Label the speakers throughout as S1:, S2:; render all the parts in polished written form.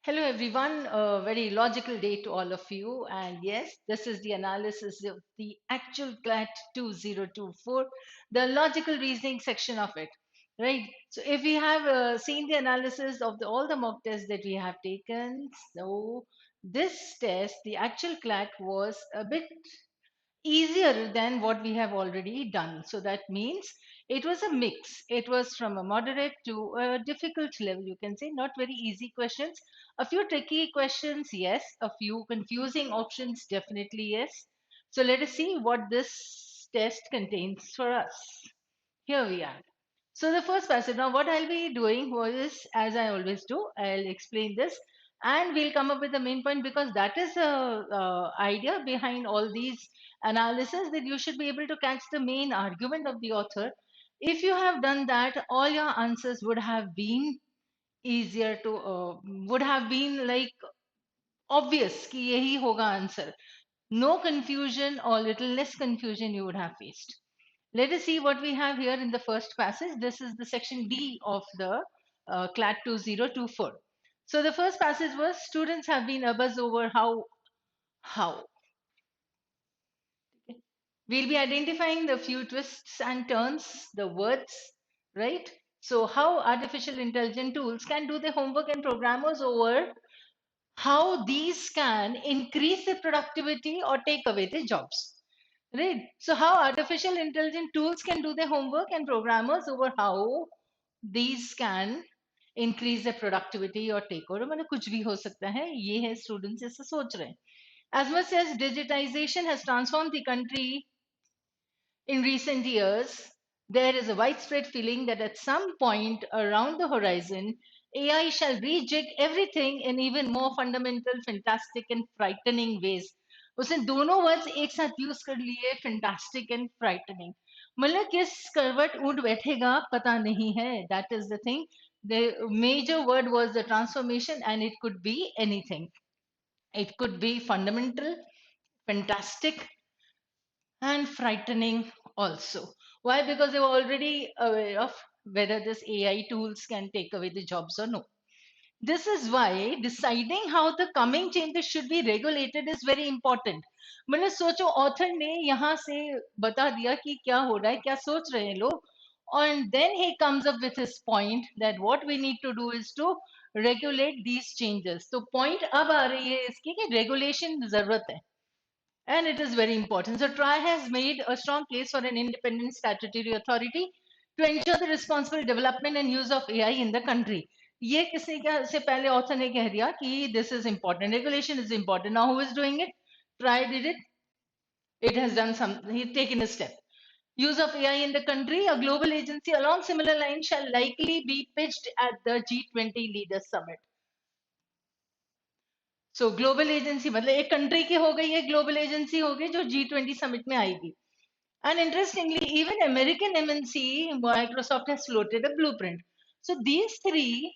S1: Hello, everyone. A very logical day to all of you. And yes, this is the analysis of the actual CLAT 2024, the logical reasoning section of it. Right. So, if we have seen the analysis of all the mock tests that we have taken, so this test, the actual CLAT, was a bit easier than what we have already done. So that means it was a mix. It was from a moderate to a difficult level, you can say, not very easy questions. A few tricky questions, yes. A few confusing options, definitely, yes. So let us see what this test contains for us. Here we are. So the first passage. Now, what I'll be doing was, as I always do, I'll explain this, and we'll come up with the main point because that is the idea behind all these analysis, that you should be able to catch the main argument of the author. If you have done that, all your answers would have been easier to, would have been like obvious कि यही होगा answer. No confusion or little less confusion you would have faced. Let us see what we have here in the first passage. This is the section D of the CLAT 2024. So the first passage was students have been abuzz over how. We'll be identifying the few twists and turns, the words, right? So how artificial intelligence tools can do the homework and programmers over how these can increase the productivity or take away the jobs. Right. So how artificial intelligence tools can do the homework and programmers over how these can increase the productivity or take over. मतलब कुछ भी हो सकता है, ये है students ऐसे सोच रहे हैं. As much as digitization has transformed the country in recent years, there is a widespread feeling that at some point around the horizon, AI shall rejig everything in even more fundamental, fantastic, and frightening ways. उसने दोनों words एक साथ use कर लिए, fantastic and frightening. मतलब किस करवट ऊंट बैठेगा पता नहीं है. That is the thing. The major word was the transformation, and it could be anything. It could be fundamental, fantastic, and frightening also. Why? Because they were already aware of whether this AI tools can take away the jobs or no. This is why deciding how the coming changes should be regulated is very important. मैंने सोचो author ने यहाँ से बता दिया कि क्या हो रहा है, क्या सोच रहे हैं लोग, and then he comes up with his point that what we need to do is to regulate these changes. तो point अब आ रही है इसकी कि regulation जरूरत है. And it is very important. So TRI has made a strong case for an independent statutory authority to ensure the responsible development and use of AI in the country. ये किसी का से पहले author ने कह दिया कि this is important, regulation is important. Now who is doing it? TRI did it. It has done some. He's taken a step. Use of AI in the country, a global agency along similar lines shall likely be pitched at the G20 Leaders Summit. So global agency मतलब एक country की हो गई, एक global agency हो गई जो G20 summit में आएगी. And interestingly, even American MNC Microsoft has floated a blueprint. So these three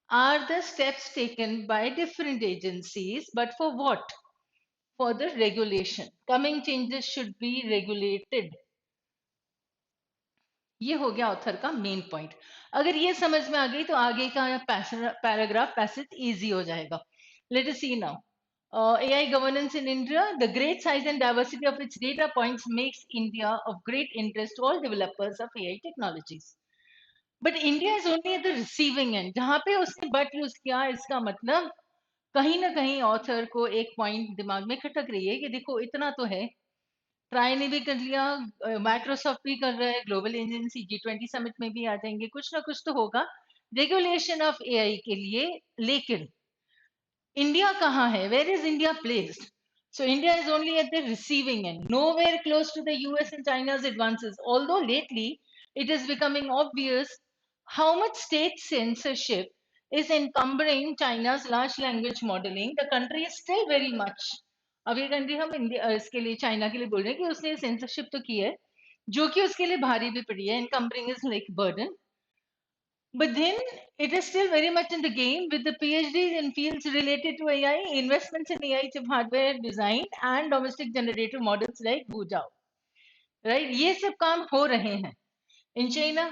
S1: are the steps taken by different agencies, but for what? For the regulation. Coming changes should be regulated. ये हो गया author का main point. अगर ये समझ में आ गई तो आगे का पैराग्राफ पैसेज इजी हो जाएगा. Let us see now. AI governance in India, the great size and diversity of its data points makes India of great interest to all developers of AI technologies. But India is only at the receiving end. जहाँ पे उसने but use किया, इसका मतलब कहीं ना कहीं author को एक पॉइंट दिमाग में खटक रही है कि देखो इतना तो है. ट्राई ने भी कर लिया, माइक्रोसॉफ्ट भी कर रहा है, ग्लोबल एजेंसी G20 समिट में भी आ जाएंगे, कुछ ना कुछ तो होगा रेगुलेशन ऑफ एआई के लिए. लेकिन इंडिया कहाँ है? Where is India placed? So India is only at the receiving end, nowhere close to the US and China's advances. Although lately it is becoming obvious how much state censorship is encumbering China's large language modeling, the country is still very much. अब ये country हम India इसके लिए China के लिए बोल रहे हैं कि उसने सेंसरशिप तो की है, जो कि उसके लिए भारी भी पड़ी है. Encumbering is like burden. But then it is still very much in the game with the PhDs in fields related to AI, investments in AI chip hardware design, and domestic generative models like Bujao. Right? ये सब काम हो रहे हैं in China.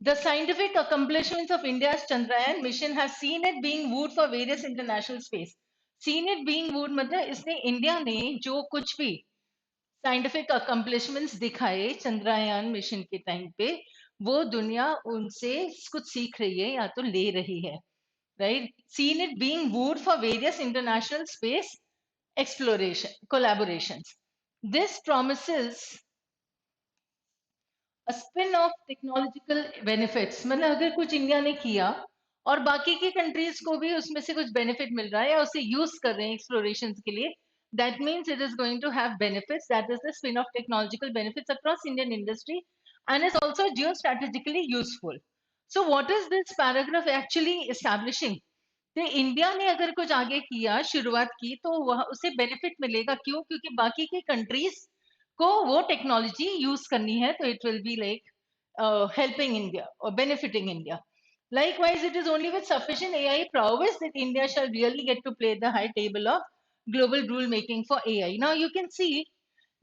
S1: The scientific accomplishments of India's Chandrayaan mission have seen it being wooed for various international space. Seen it being wooed मतलब इसने India ने जो कुछ भी साइंटिफिक अकम्पलिशमेंट्स दिखाए चंद्रयान मिशन के टाइम पे, वो दुनिया उनसे कुछ सीख रही है या तो ले रही है, right? Seen it being wooed for various international space exploration collaborations. This promises spin off technological benefits, मतलब अगर कुछ इंडिया ने किया और बाकी की कंट्रीज को भी उसमें से कुछ बेनिफिट मिल रहा है या उसे यूज कर रहे हैं एक्सप्लोरेशन के लिए, that means it is going to have benefits, that is the spin off technological benefits across Indian industry and is also geo strategically useful. So what is this paragraph actually establishing? तो India ने अगर कुछ आगे किया, शुरुआत की, तो वह उसे बेनिफिट मिलेगा. क्यों? क्योंकि बाकी की कंट्रीज को वो टेक्नोलॉजी यूज करनी है, तो it will be like helping India or benefiting India. Likewise, it is only with sufficient AI prowess that India shall really get to play the high table of global rule making for AI. Now you can see,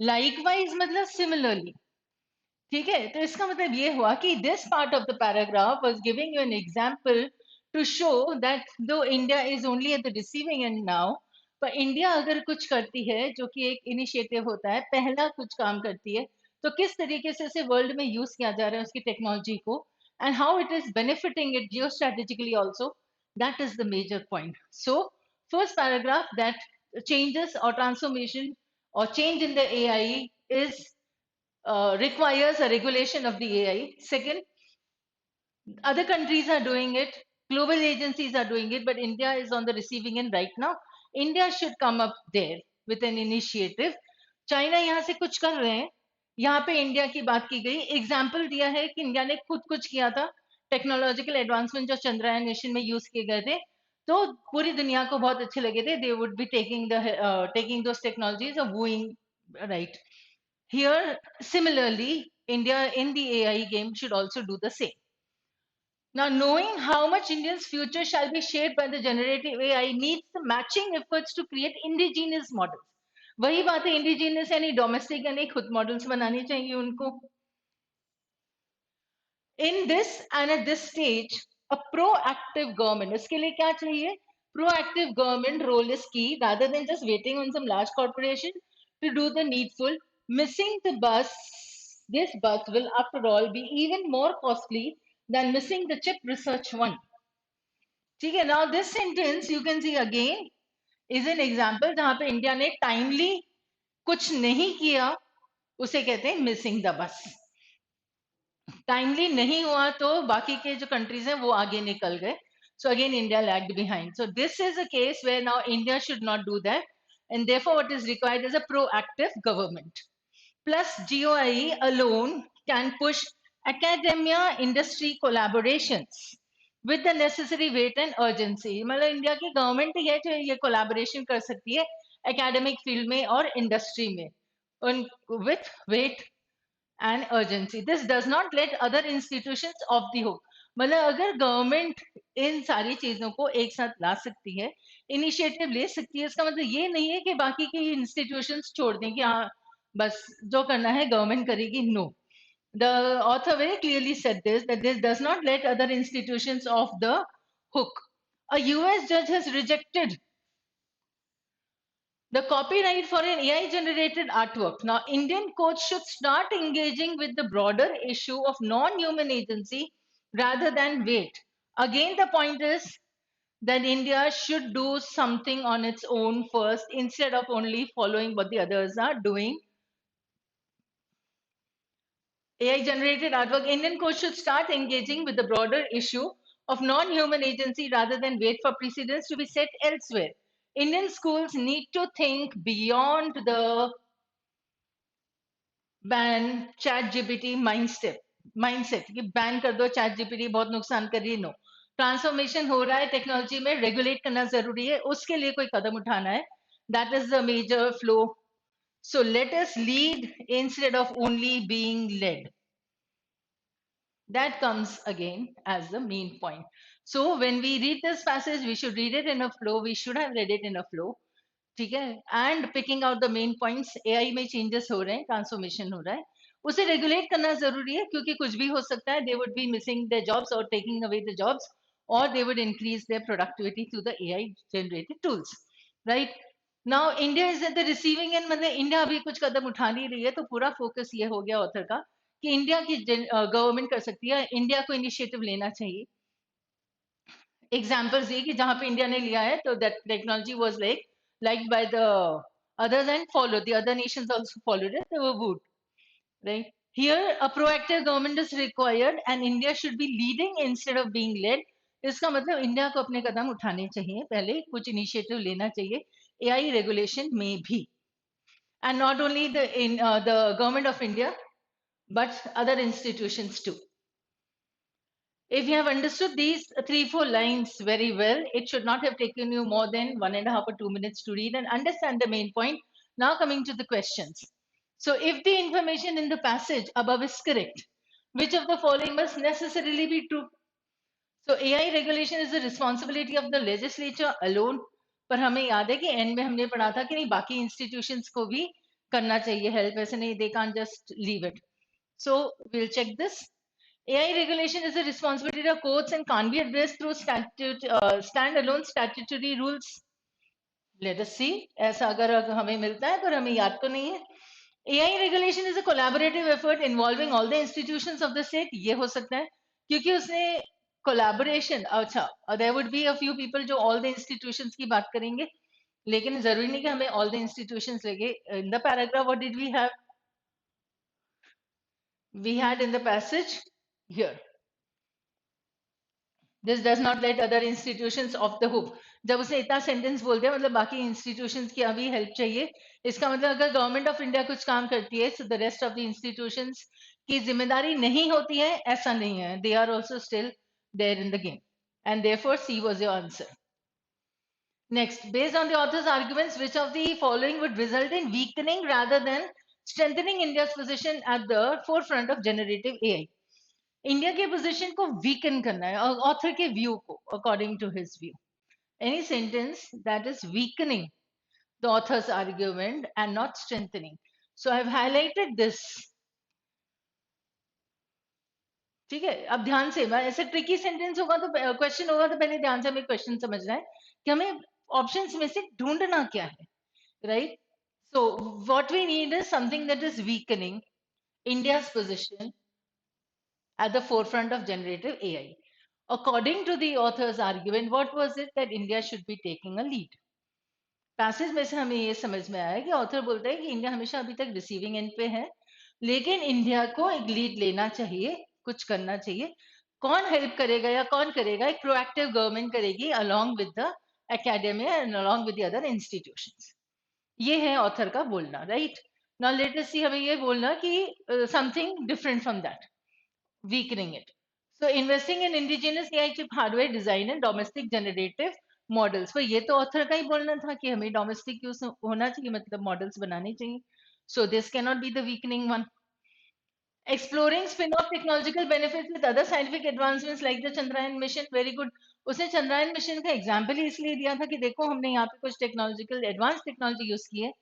S1: likewise मतलब similarly. ठीक है, तो इसका मतलब ये हुआ कि this part of the paragraph was giving you an example to show that though India is only at the receiving end now, पर इंडिया अगर कुछ करती है जो कि एक इनिशिएटिव होता है, पहला कुछ काम करती है, तो किस तरीके से इसे वर्ल्ड में यूज किया जा रहा है उसकी टेक्नोलॉजी को, and how it is benefiting it geo strategically also, that is the major point. So first paragraph, that changes or transformation or change in the AI is requires a regulation of the AI. Second, other countries are doing it, global agencies are doing it, but India is on the receiving end right now. India should come up there with an initiative. China यहाँ से कुछ कर रहे हैं, यहाँ पे India की बात की गई, एग्जाम्पल दिया है कि इंडिया ने खुद कुछ किया था, टेक्नोलॉजिकल एडवांसमेंट जो चंद्रयान मिशन में यूज किए गए थे, तो पूरी दुनिया को बहुत अच्छे लगे थे. They would be taking those technologies of wooing, right? Here, similarly, India in the AI game should also do the same. Now, knowing how much India's future shall be shaped by the generative AI needs the matching efforts to create indigenous models. वही बात है, indigenous यानी domestic यानी खुद models बनाने चाहिए उनको. In this and at this stage, a proactive government, इसके लिए क्या चाहिए? Proactive government role is key rather than just waiting on some large corporation to do the needful. Missing the bus, this bus will after all be even more costly than missing the chip research one. ठीक है, now this sentence you can see again is an example जहां पे India ने timely कुछ नहीं किया, उसे कहते हैं मिसिंग द बस. टाइमली नहीं हुआ तो बाकी के जो कंट्रीज हैं वो आगे निकल गए. So again India lagged behind. So this is a case where now India should not do that, and therefore what is required is a proactive government. Plus GOI alone can push academia industry collaborations with the necessary weight and urgency. मतलब India की government ही है जो ये collaboration कर सकती है academic field में और इंडस्ट्री में, with weight and urgency. This does not let other institutions off the hook. मतलब अगर गवर्नमेंट इन सारी चीजों को एक साथ ला सकती है, इनिशिएटिव ले सकती है, इसका मतलब ये नहीं है कि बाकी की इंस्टीट्यूशंस छोड़ दें कि हाँ बस जो करना है गवर्नमेंट करेगी. No, the author very clearly said this, that this does not let other institutions off the hook. A US judge has rejected the copyright for an AI generated artwork. Now, Indian courts should start engaging with the broader issue of non human agency rather than wait. Again, the point is that India should do something on its own first instead of only following what the others are doing. AI generated artwork, Indian courts should start engaging with the broader issue of non human agency rather than wait for precedents to be set elsewhere. Indian schools need to think beyond the ban chat GPT mindset कि ban कर दो chat GPT बहुत नुकसान कर रही है. No, transformation हो रहा है टेक्नोलॉजी में, रेगुलेट करना जरूरी है, उसके लिए कोई कदम उठाना है. That is the major flow. So let us lead instead of only being led. That comes again as the main point. So when we read this passage, we should read it in a flow. We should have read it in a flow. ठीक है, and picking out the main points. AI में changes हो रहे हैं, transformation हो रहा है, उसे रेगुलेट करना जरूरी है, क्योंकि कुछ भी हो सकता है. They would be missing their jobs or taking away the jobs, or they would increase their productivity through the AI generated tools, right? Now India is at the receiving end. मतलब इंडिया अभी कुछ कदम उठा नहीं रही है, तो पूरा focus ये हो गया ऑथर का कि इंडिया की गवर्नमेंट कर सकती है, इंडिया को इनिशिएटिव लेना चाहिए. एग्जाम्पल्स ये कि जहां पे इंडिया ने लिया है, तो that technology was like by the others and followed, the other nations also followed it, they were good, right? Here a proactive government is required and India should be leading instead of being led. इसका मतलब India को अपने कदम उठाने चाहिए, पहले कुछ initiative लेना चाहिए एआई रेगुलेशन में भी, and not only the government of India but other institutions too. If you have understood these 3-4 lines very well, it should not have taken you more than 1.5 or 2 minutes to read and understand the main point. Now coming to the questions. So if the information in the passage above is correct, which of the following must necessarily be true? So AI regulation is the responsibility of the legislature alone. पर हमें याद है कि and में हमने पढ़ा था कि नहीं, बाकी इंस्टीट्यूशंस को भी करना चाहिए हेल्प, ऐसे नहीं, they can't just leave it. So we'll check this. AI regulation is the responsibility of courts and can't be addressed through standalone statutory rules. Let us see. ऐसा अगर हमें मिलता है, पर हमें याद तो नहीं है. AI regulation is a collaborative effort involving all the institutions of the state. ये हो सकता है क्योंकि उसने collaboration, अच्छा, there would be a few people जो all the institutions की बात करेंगे, लेकिन जरूरी नहीं कि हमें all the institutions लगे. In the paragraph, what did we have? We had in the passage here, this does not let other institutions off the hook. जब उसने इतना सेंटेंस बोल दिया, मतलब बाकी इंस्टीट्यूशंस की अभी हेल्प चाहिए, इसका मतलब अगर गवर्नमेंट ऑफ इंडिया कुछ काम करती है, so the rest of the institutions की जिम्मेदारी नहीं होती है, ऐसा नहीं है. They are also still there in the game, and therefore C was your answer. Next, based on the author's arguments, which of the following would result in weakening rather than strengthening India's position at the forefront of generative AI? India के position को weaken करना है author के view को, according to his view. Any sentence that is weakening the author's argument and not strengthening. So I've highlighted this. ठीक है, अब ध्यान से, ऐसे ट्रिकी सेंटेंस होगा तो क्वेश्चन होगा तो पहले ध्यान से हमें क्वेश्चन समझना है कि हमें ऑप्शंस में से ढूंढना क्या है, right? So what we need is something that is weakening India's position at the forefront of generative AI. According to the author's argument, what was it that India should be taking a lead? Passage में से हमें ये समझ में आया कि author बोलता है कि इंडिया हमेशा अभी तक रिसीविंग एंड पे है, लेकिन इंडिया को एक लीड लेना चाहिए, कुछ करना चाहिए. कौन हेल्प करेगा या कौन करेगा? एक प्रोएक्टिव गवर्नमेंट करेगी along with the academia and along with the other institutions. ये है ऑथर का बोलना, राइट? नाउ लेट अस सी, हमें ये बोलना कि something different from that, weakening it. So investing in indigenous AI chip hardware design and domestic generative models. पर ये तो ऑथर का ही बोलना था कि हमें डोमेस्टिक यूज होना चाहिए, मतलब मॉडल्स बनाने चाहिए. So this cannot be the weakening one. Exploring spin-off technological benefits with other scientific advancements like the Chandrayaan mission. Very good. उसने चंद्रयान मिशन का एग्जाम्पल ही इसलिए दिया था कि देखो हमने यहाँ पे कुछ टेक्नोलॉजिकल एडवांस टेक्नोलॉजी यूज की है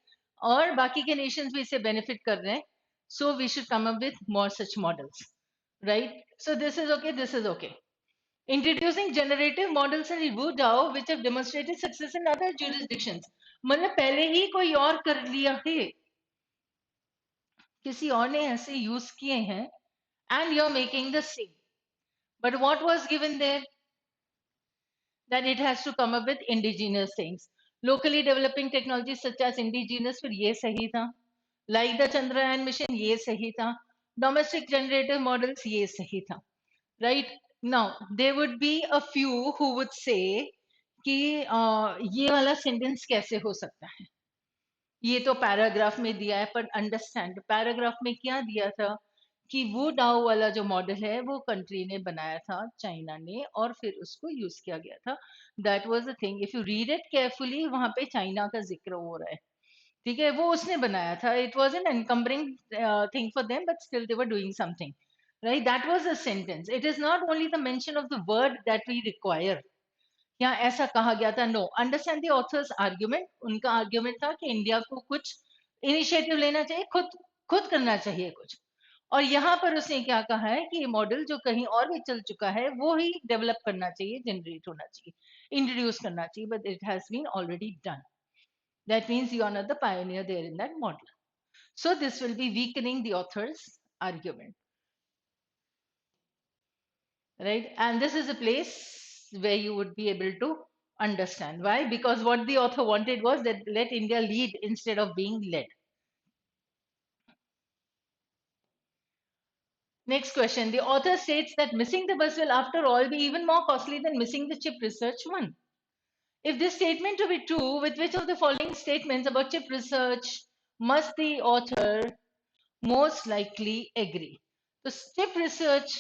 S1: और बाकी के नेशंस भी इससे बेनिफिट कर रहे हैं. So we should come up with more such models. Right? So this is okay, this is okay. Introducing generative models in Wu DAO which have demonstrated success in other jurisdictions. मतलब पहले ही कोई और कर लिया है, किसी और ने ऐसे यूज किए हैं, and you're making the same. But what was given there? That it has to come up with indigenous things. Locally developing technologies such as indigenous, फिर ये सही था. Like the Chandrayaan mission, ये सही था. Domestic generative models, ये सही था. Right? Now there would be a few who would say कि ये वाला सेंटेंस कैसे हो सकता है, ये तो पैराग्राफ में दिया है, पर अंडरस्टैंड पैराग्राफ में क्या दिया था कि वो डाओ वाला जो मॉडल है वो कंट्री ने बनाया था, चाइना ने, और फिर उसको यूज किया गया था. That was the thing. If you read it carefully, वहां पे चाइना का जिक्र हो रहा है, ठीक है, वो उसने बनाया था. It was an encumbering thing for them, but still they were doing something, right? That was a sentence. It is not only the mention of the word that we require. यहाँ ऐसा कहा गया था, no. Understand the author's argument. उनका argument था कि India को कुछ इनिशिएटिव लेना चाहिए, खुद खुद करना चाहिए कुछ. और यहाँ पर उसने क्या कहा है कि ये मॉडल जो कहीं और भी चल चुका है वो ही डेवलप करना चाहिए, जनरेट होना चाहिए, इंट्रोड्यूस करना चाहिए, but it has been already done. That means you are not the pioneer there in that model. So this will be weakening the author's argument, right? And this is a place where you would be able to understand why. Because what the author wanted was that let India lead instead of being led. Next question. The author states that missing the bus will, after all, be even more costly than missing the chip research one. If this statement to be true, with which of the following statements about chip research must the author most likely agree? तो chip research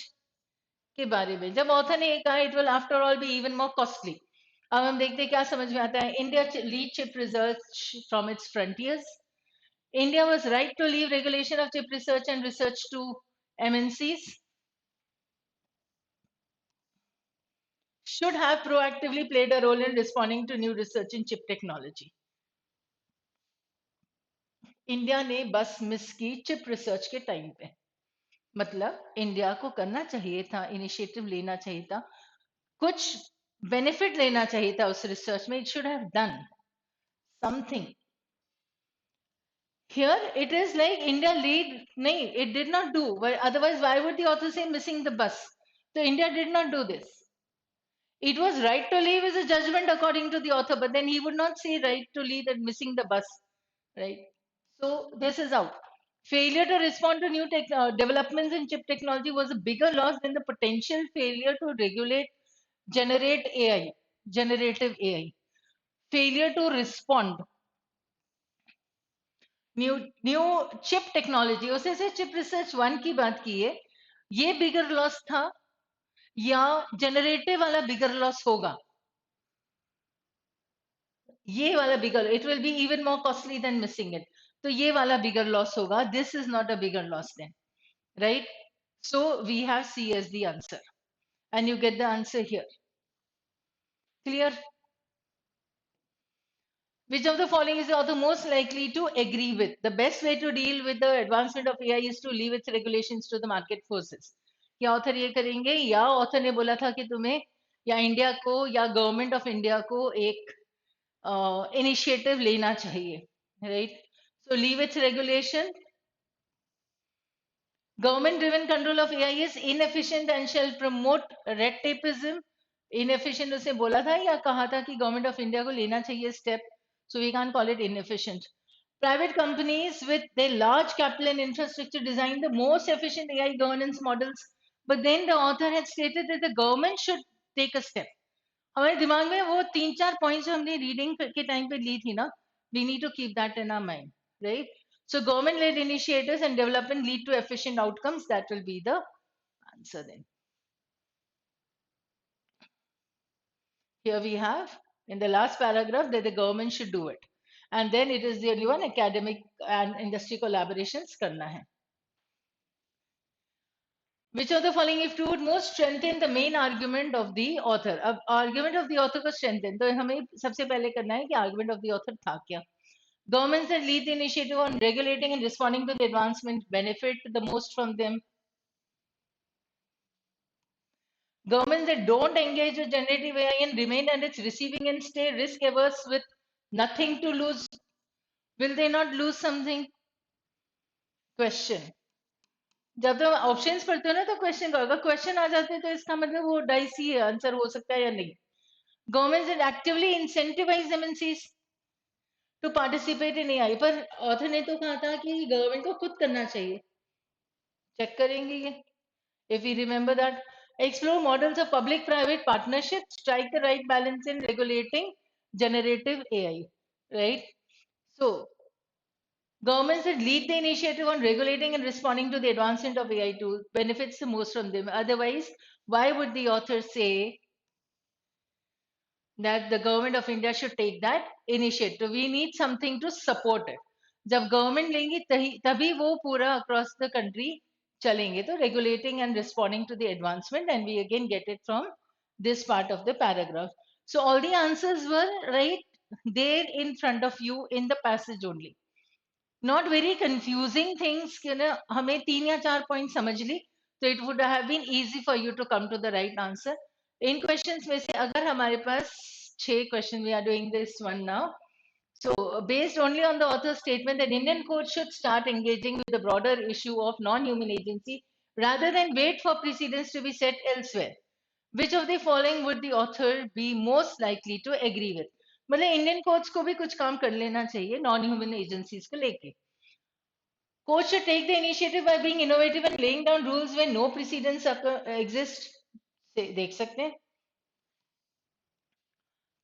S1: के बारे में जब author ने कहा it will after all B even more costly, अब हम देखते हैं क्या समझ में आता है. India lead chip research from its frontiers. India was right to leave regulation of chip research and research to MNCs. Should have proactively played a role in responding to new research in chip technology. India ने बस miss की chip research के time पे. मतलब India को करना चाहिए था, इनिशिएटिव लेना चाहिए था, कुछ बेनिफिट लेना चाहिए था उस रिसर्च में. It should have done something. Here it is like India lead, nahi, it did not do. Otherwise, why would the author say missing the bus? So India did not do this. It was right to leave is a judgment according to the author, but then he would not say right to leave and missing the bus, right? So this is out. Failure to respond to new developments in chip technology was a bigger loss than the potential failure to regulate, generate AI, generative AI. Failure to respond. New chip technology, उसे से chip research one की बात की है, ये बिगर loss था या generative वाला बिगर लॉस होगा? ये वाला bigger, it will be even more costly than missing it, तो ये वाला बिगर लॉस होगा. This is not a bigger loss then, right? So we have C as the answer and you get the answer here. Clear? Which of the following is the author most likely to agree with? The best way to deal with the advancement of AI is to leave its regulations to the market forces. क्या author ये करेंगे, या author ने बोला था कि तुम्हें या इंडिया को या गवर्नमेंट ऑफ इंडिया को एक इनिशिएटिव लेना चाहिए, right? So leave it's regulation. Government driven control of AI is inefficient and shall promote red tapeism. Inefficient उसने बोला था या कहा था कि गवर्नमेंट ऑफ इंडिया को लेना चाहिए step, so we can't call it inefficient. Private companies with their large capital and infrastructure design the most efficient AI governance models, but then the author had stated that the government should take a step. हमारे दिमाग में वो तीन चार points जो हमने reading के time पे ली थी ना, we need to keep that in our mind, right? So government-led initiatives and development lead to efficient outcomes. That will be the answer then. Here we have in the last paragraph that the government should do it. And then it is the only one, academic and industry collaborations karna hai. Which of the following, if true, would most strengthen the main argument of the author? अब argument of the author को strengthen, तो हमें सबसे पहले करना है कि argument of the author था क्या? Governments that lead the initiative on regulating and responding to the advancement benefit the most from them. Governments that don't engage with generative AI and remain at its receiving end stay risk averse with nothing to lose. Will they not lose something? Question. जब तुम options पढ़ते हो ना तो question का, अगर question आ जाते हैं तो इसका मतलब वो डाइसी है, आंसर हो सकता है या नहीं. Governments that actively incentivize MNCs to participate in AI, पर ऑथर ने तो कहा था कि गवर्नमेंट को खुद करना चाहिए. चेक करेंगे ये. If we remember that, explore models of public-private partnerships, strike the right balance in regulating generative AI, right? So, governments that lead the initiative on regulating and responding to the advancement of AI tools benefits the most from them. Otherwise, why would the author say that the government of India should take that initiative? We need something to support it. जब government लेंगी तभी वो पूरा across the country चलेंगे. तो regulating and responding to the advancement, and we again get it from this part of the paragraph. So all the answers were right there in front of you in the passage only. Not very confusing things कि ना हमें 3 या 4 point समझ ली तो it would have been easy for you to come to the right answer. इन questions में से अगर हमारे पास 6 question, we are doing this one now. So, based only on the author's statement that Indian courts should start engaging with the broader issue of non-human agency rather than wait for precedents to be set elsewhere, which of the following would the author be most likely to agree with? मतलब Indian courts को भी कुछ काम कर लेना चाहिए non human agencies को लेके. Courts should take the initiative by being innovative and laying down rules when no precedents exist. देख सकते हैं.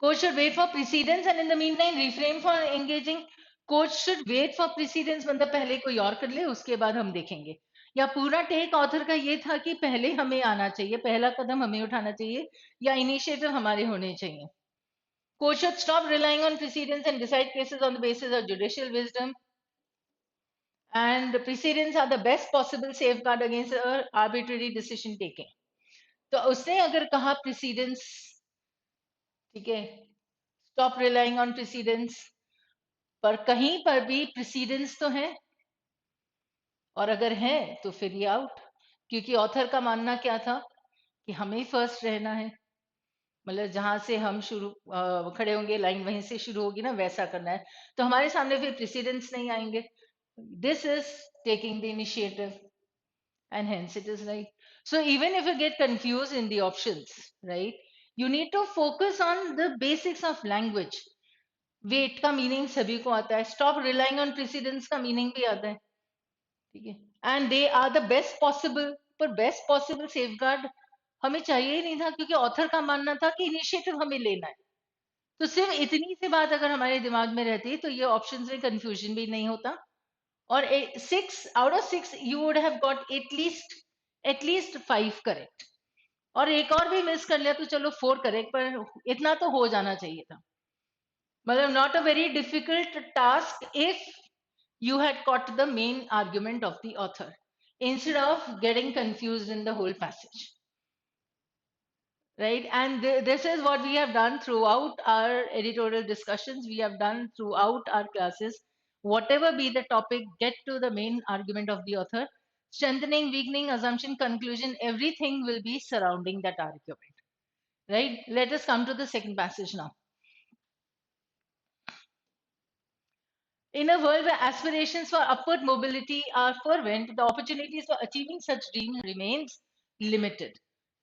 S1: Courts should wait for precedents and in the meantime refrain from engaging. Courts should wait for precedents, मतलब पहले कोई और कर ले उसके बाद हम देखेंगे. या पूरा टेक ऑथर का ये था कि पहले हमें आना चाहिए, पहला कदम हमें उठाना चाहिए या इनिशिएटिव हमारे होने चाहिए. Courts should stop relying on precedents and decide cases on the basis of judicial wisdom. And the precedents are the best possible safeguard against arbitrary decision taking. तो उसने अगर कहा precedents, ठीक है, stop relying on precedents, पर कहीं पर भी प्रेसिडेंस तो है, और अगर है तो फिर ये आउट. क्योंकि ऑथर का मानना क्या था कि हमें फर्स्ट रहना है, मतलब जहां से हम शुरू खड़े होंगे लाइन वहीं से शुरू होगी ना, वैसा करना है. तो हमारे सामने फिर प्रेसिडेंस नहीं आएंगे. This is taking the initiative and hence it is right. So even if you get confused in the options, right, you need to focus on the basics of language. Wait का meaning सभी को आता है, stop relying on precedence का meaning भी आता है, ठीक है. And they are the best possible, पर बेस्ट पॉसिबल सेफगार्ड हमें चाहिए ही नहीं था क्योंकि ऑथर का मानना था कि इनिशिएटिव हमें लेना है. तो सिर्फ इतनी सी बात अगर हमारे दिमाग में रहती तो ये ऑप्शंस में कंफ्यूजन भी नहीं होता. और 6 out of 6 you would have got at least 5 correct, और एक और भी मिस कर लिया तो चलो 4 करेक्ट, पर इतना तो हो जाना चाहिए था. मतलब not a very difficult task if you had caught the main argument of the author instead of getting confused in the whole passage, right? And this is what we have done throughout our editorial discussions, we have done throughout our classes. Whatever be the topic, get to the main argument of the author. Strengthening, weakening, assumption, conclusion, everything will be surrounding that argument, right? Let us come to the second passage now. In a world where aspirations for upward mobility are fervent, the opportunities for achieving such dreams remains limited.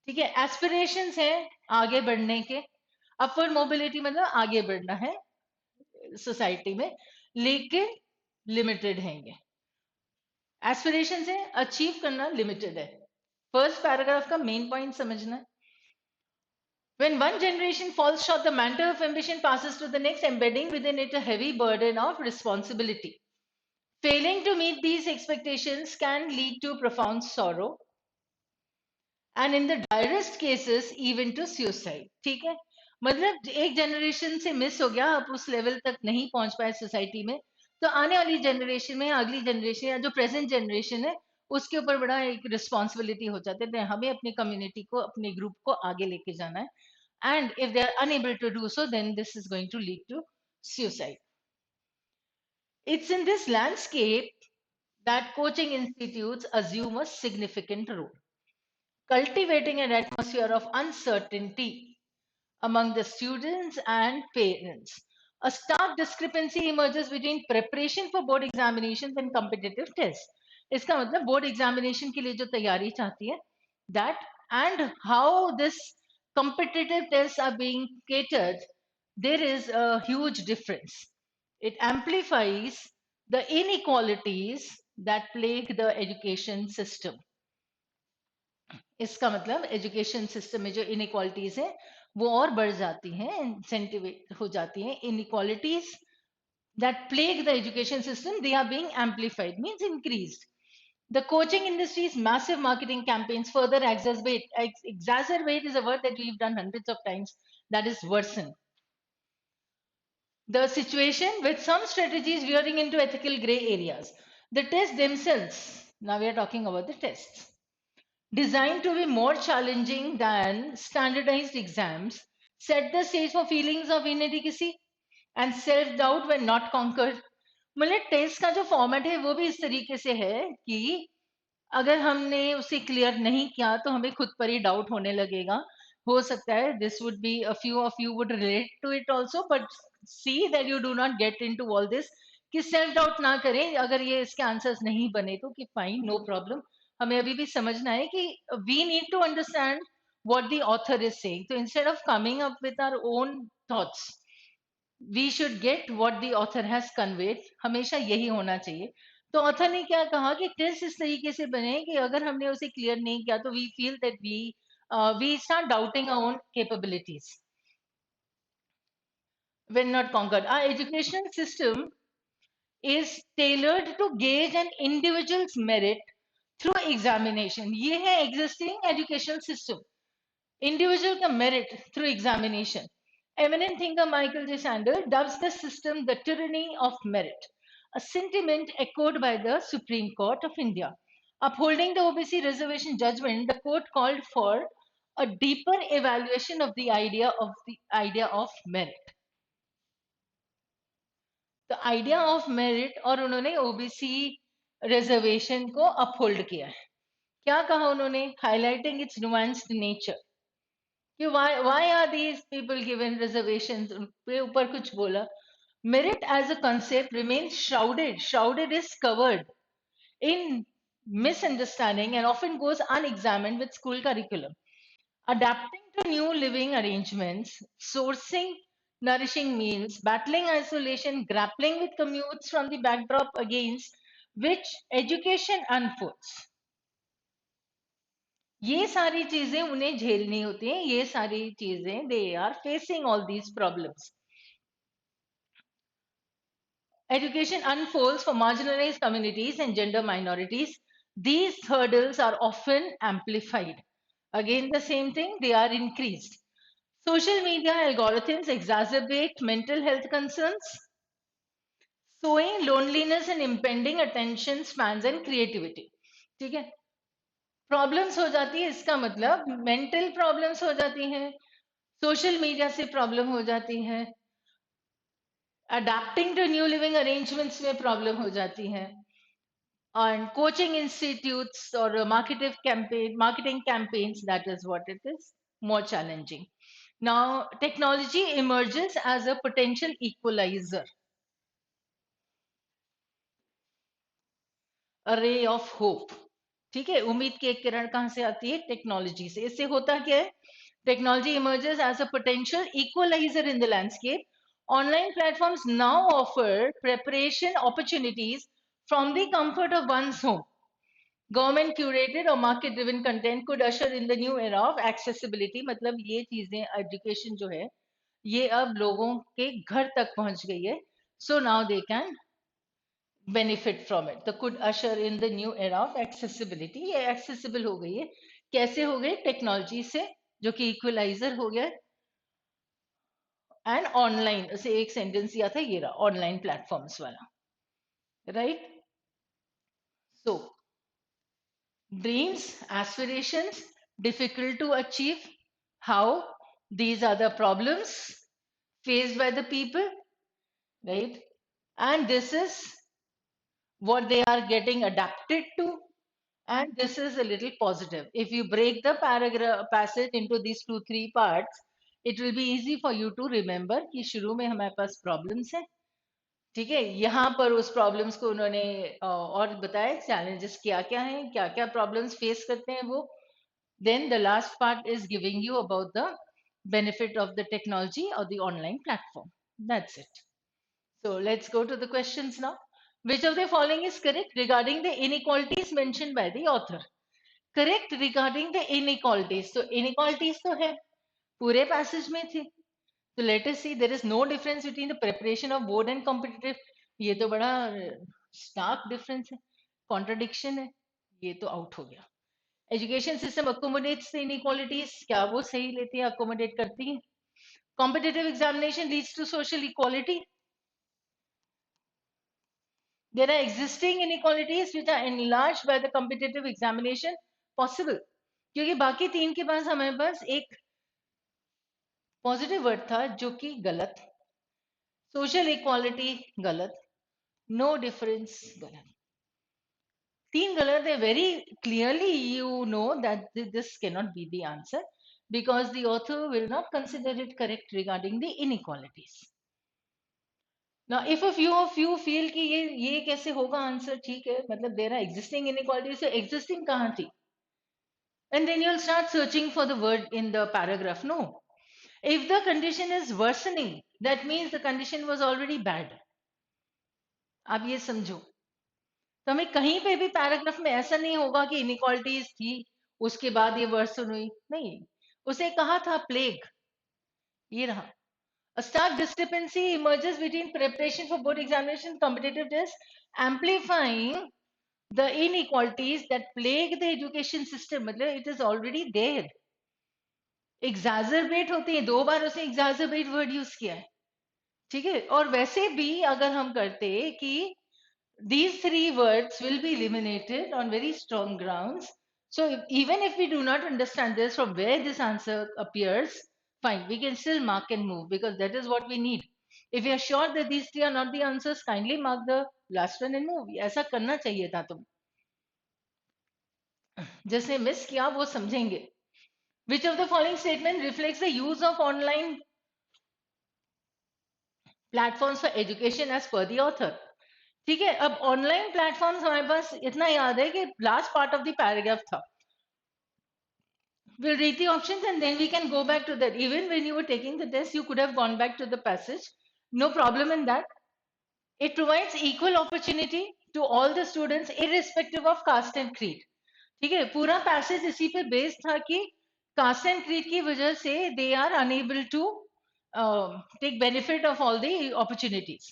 S1: ठीक है, aspirations हैं आगे बढ़ने के, upward mobility मतलब आगे बढ़ना है सोसाइटी में, लेकिन लिमिटेड है. ये एस्पिरेशंस है, अचीव करना लिमिटेड है. फर्स्ट पैराग्राफ का मेन पॉइंट समझना है. When one generation falls short, the mantle of ambition passes to the next, embedding within it a heavy burden of responsibility. Failing to meet these expectations can lead to profound sorrow and in the direst cases even to suicide. ठीक है, मतलब एक generation से miss हो गया, आप उस level तक नहीं पहुंच पाए सोसाइटी में, तो आने वाली जनरेशन में, अगली जनरेशन या जो प्रेजेंट जनरेशन है उसके ऊपर बड़ा एक रिस्पॉन्सिबिलिटी हो जाती है. हमें अपनी कम्युनिटी को, अपने ग्रुप को आगे लेके जाना है. And if they are unable to do so, then this is going to lead to suicide. It's in this landscape that coaching institutes assume a significant role, cultivating an atmosphere of uncertainty among the students and parents. A stark discrepancy emerges between preparation for board examinations and competitive tests. इसका मतलब board examination के लिए जो तैयारी चाहती है, that and how this competitive tests are being catered, there is a huge difference. It amplifies the inequalities that plague the education system. इसका मतलब एजुकेशन सिस्टम में जो इनइक्वालिटीज है वो और बढ़ जाती हैं, इंसेंटिवेट हो जाती हैं. Inequalities that plague the education system, they are being amplified, means increased. The coaching industry's massive marketing campaigns further exacerbate is a word that we've done hundreds of times, that is worsen the situation, with some strategies veering into ethical gray areas. The tests themselves, now we are talking about the tests, designed to be more challenging than standardized exams, set the stage for feelings of inadequacy and self doubt when not conquered. मतलब test का जो format है वो भी इस तरीके से है कि अगर हमने उसे क्लियर नहीं किया तो हमें खुद पर ही डाउट होने लगेगा। हो सकता है this would be a few of you would relate to it also, but see that you do not get into all this, कि सेल्फ डाउट ना करें अगर ये इसके आंसर्स नहीं बने तो, कि फाइन नो प्रॉब्लम। हमें अभी भी समझना है कि we need to understand what the author is saying, तो instead of coming up with our own thoughts we should get what the author has conveyed, हमेशा यही होना चाहिए। तो ऑथर ने क्या कहा कि टेस्ट इस तरीके से बने कि अगर हमने उसे क्लियर नहीं किया तो we feel that we start doubting our own capabilities when not conquered. Our educational system is tailored to gauge an individual's merit through examination. ये है existing educational system. Individual का merit through examination. Eminent thinker Michael J. Sanders dubs the system the tyranny of merit, a sentiment echoed by the Supreme Court of India. Upholding the OBC reservation judgment, the court called for a deeper evaluation of the idea of merit. The idea of merit, और उन्होंने OBC reservation को uphold किया है। क्या कहा उन्होंने? Highlighting it's nuanced nature, कि why are these people given reservations, पे ऊपर कुछ बोला। Merit as a concept remains shrouded is covered in misunderstanding and often goes unexamined with school curriculum. Adapting to new living arrangements, sourcing nourishing meals, battling isolation, grappling with commutes from the backdrop against which education unfolds. ये सारी चीजें उन्हें झेलनी होती हैं, ये सारी चीजें they are facing all these problems. Education unfolds for marginalized communities and gender minorities. These hurdles are often amplified. Again, the same thing, they are increased. Social media algorithms exacerbate mental health concerns, sowing loneliness and impending attention spans and creativity. ठीक है, problems हो जाती है, इसका मतलब mental problems हो जाती हैं, सोशल मीडिया से प्रॉब्लम हो जाती है, adapting to new living arrangements में प्रॉब्लम हो जाती है, and coaching institutes or marketing campaigns, that is what it is, more challenging. Now technology emerges as a potential equalizer, a ray of hope. ठीक है, उम्मीद की एक किरण कहां से आती है? टेक्नोलॉजी से. इससे होता क्या है? Technology emerges as a potential equalizer in the landscape. Online platforms now offer preparation opportunities from the comfort of one's home. Government curated or market driven content could usher in the new era of accessibility. मतलब ये चीजें education जो है ये अब लोगों के घर तक पहुंच गई है. So now they can benefit from it. The could usher in the new era of accessibility. ये accessible हो गई है. कैसे हो गई? टेक्नोलॉजी से, जो कि इक्वलाइजर हो गया. एंड ऑनलाइन से एक सेंटेंस दिया था, ये रहा ऑनलाइन प्लेटफॉर्म्स वाला, right? So dreams, aspirations, difficult to achieve. How? These are the problems faced by the people, right? And this is what they are getting adapted to. And this is a little positive. If you break the paragraph passage into these 2-3 parts, it will be easy for you to remember कि शुरू में हमारे पास problems है. ठीक है, यहाँ पर उस प्रॉब्लम्स को उन्होंने और बताया चैलेंजेस क्या क्या हैं, क्या क्या प्रॉब्लम्स फेस करते हैं वो. Then the last part is giving you about the benefit of the technology or the online platform. That's it. So let's go to the questions now. Which of the following is correct regarding the inequalities mentioned by the author? Correct regarding the inequalities. So inequalities तो है, पूरे passage में थी. So let us see, there is no difference between the preparation of board and competitive. ये तो बड़ा stark difference है, contradiction है, ये तो out हो गया. Education system accommodates the inequalities, क्या वो सही लेती है, अकोमोडेट करती है? Competitive examination leads to social equality. There are existing inequalities which are enlarged by the competitive examination possible. क्योंकि बाकी तीन के पास हमारे पास एक पॉजिटिव वर्ड था जो कि गलत. सोशल इक्वालिटी गलत, नो डिफरेंस, गलत. तीन गलत है. Very clearly you know that this cannot be the answer because the author will not consider it correct regarding the inequalities. Now if a few of you feel कि ये कैसे होगा answer, ठीक है, मतलब there are existing inequalities, so existing कहाँ थी, and then you'll start searching for the word in the paragraph. No, if the condition is worsening, that means the condition was already bad. आप ये समझो. तो हमें कहीं पे भी पैराग्राफ में ऐसा नहीं होगा कि इनइक्वालिटीज थी उसके बाद ये वर्सन हुई, नहीं. उसे कहा था प्लेग. ये रहा. A stark discrepancy emerges between preparation for board examination competitive tests, amplifying the inequalities that plague the education system. मतलब it is already there. Exacerbate होती है, दो बार उसने exacerbate word यूज किया है. ठीक है. और वैसे भी अगर हम करते कि these three words will be eliminated on very strong grounds. So even if we do not understand this from where this answer appears, fine, we can still mark and move because that is what we need. If you are sure that these three are not the answers, kindly mark the last one and move. ऐसा करना चाहिए था तुम. जिसने miss किया वो समझेंगे. Which of the following statement reflects the use of online platforms for education as per the author? ठीक है. अब ऑनलाइन प्लेटफॉर्म्स हमारे पास इतना याद है कि last part of the paragraph था. We'll read the options and then we can go back to that. Even when you were taking the test, you could have gone back to the passage. No problem in that. It provides equal opportunity to all the students irrespective of caste and creed. ठीक है. पूरा passage इसी पे based था कि cast and creed की वजह से they are unable to take benefit of all the opportunities.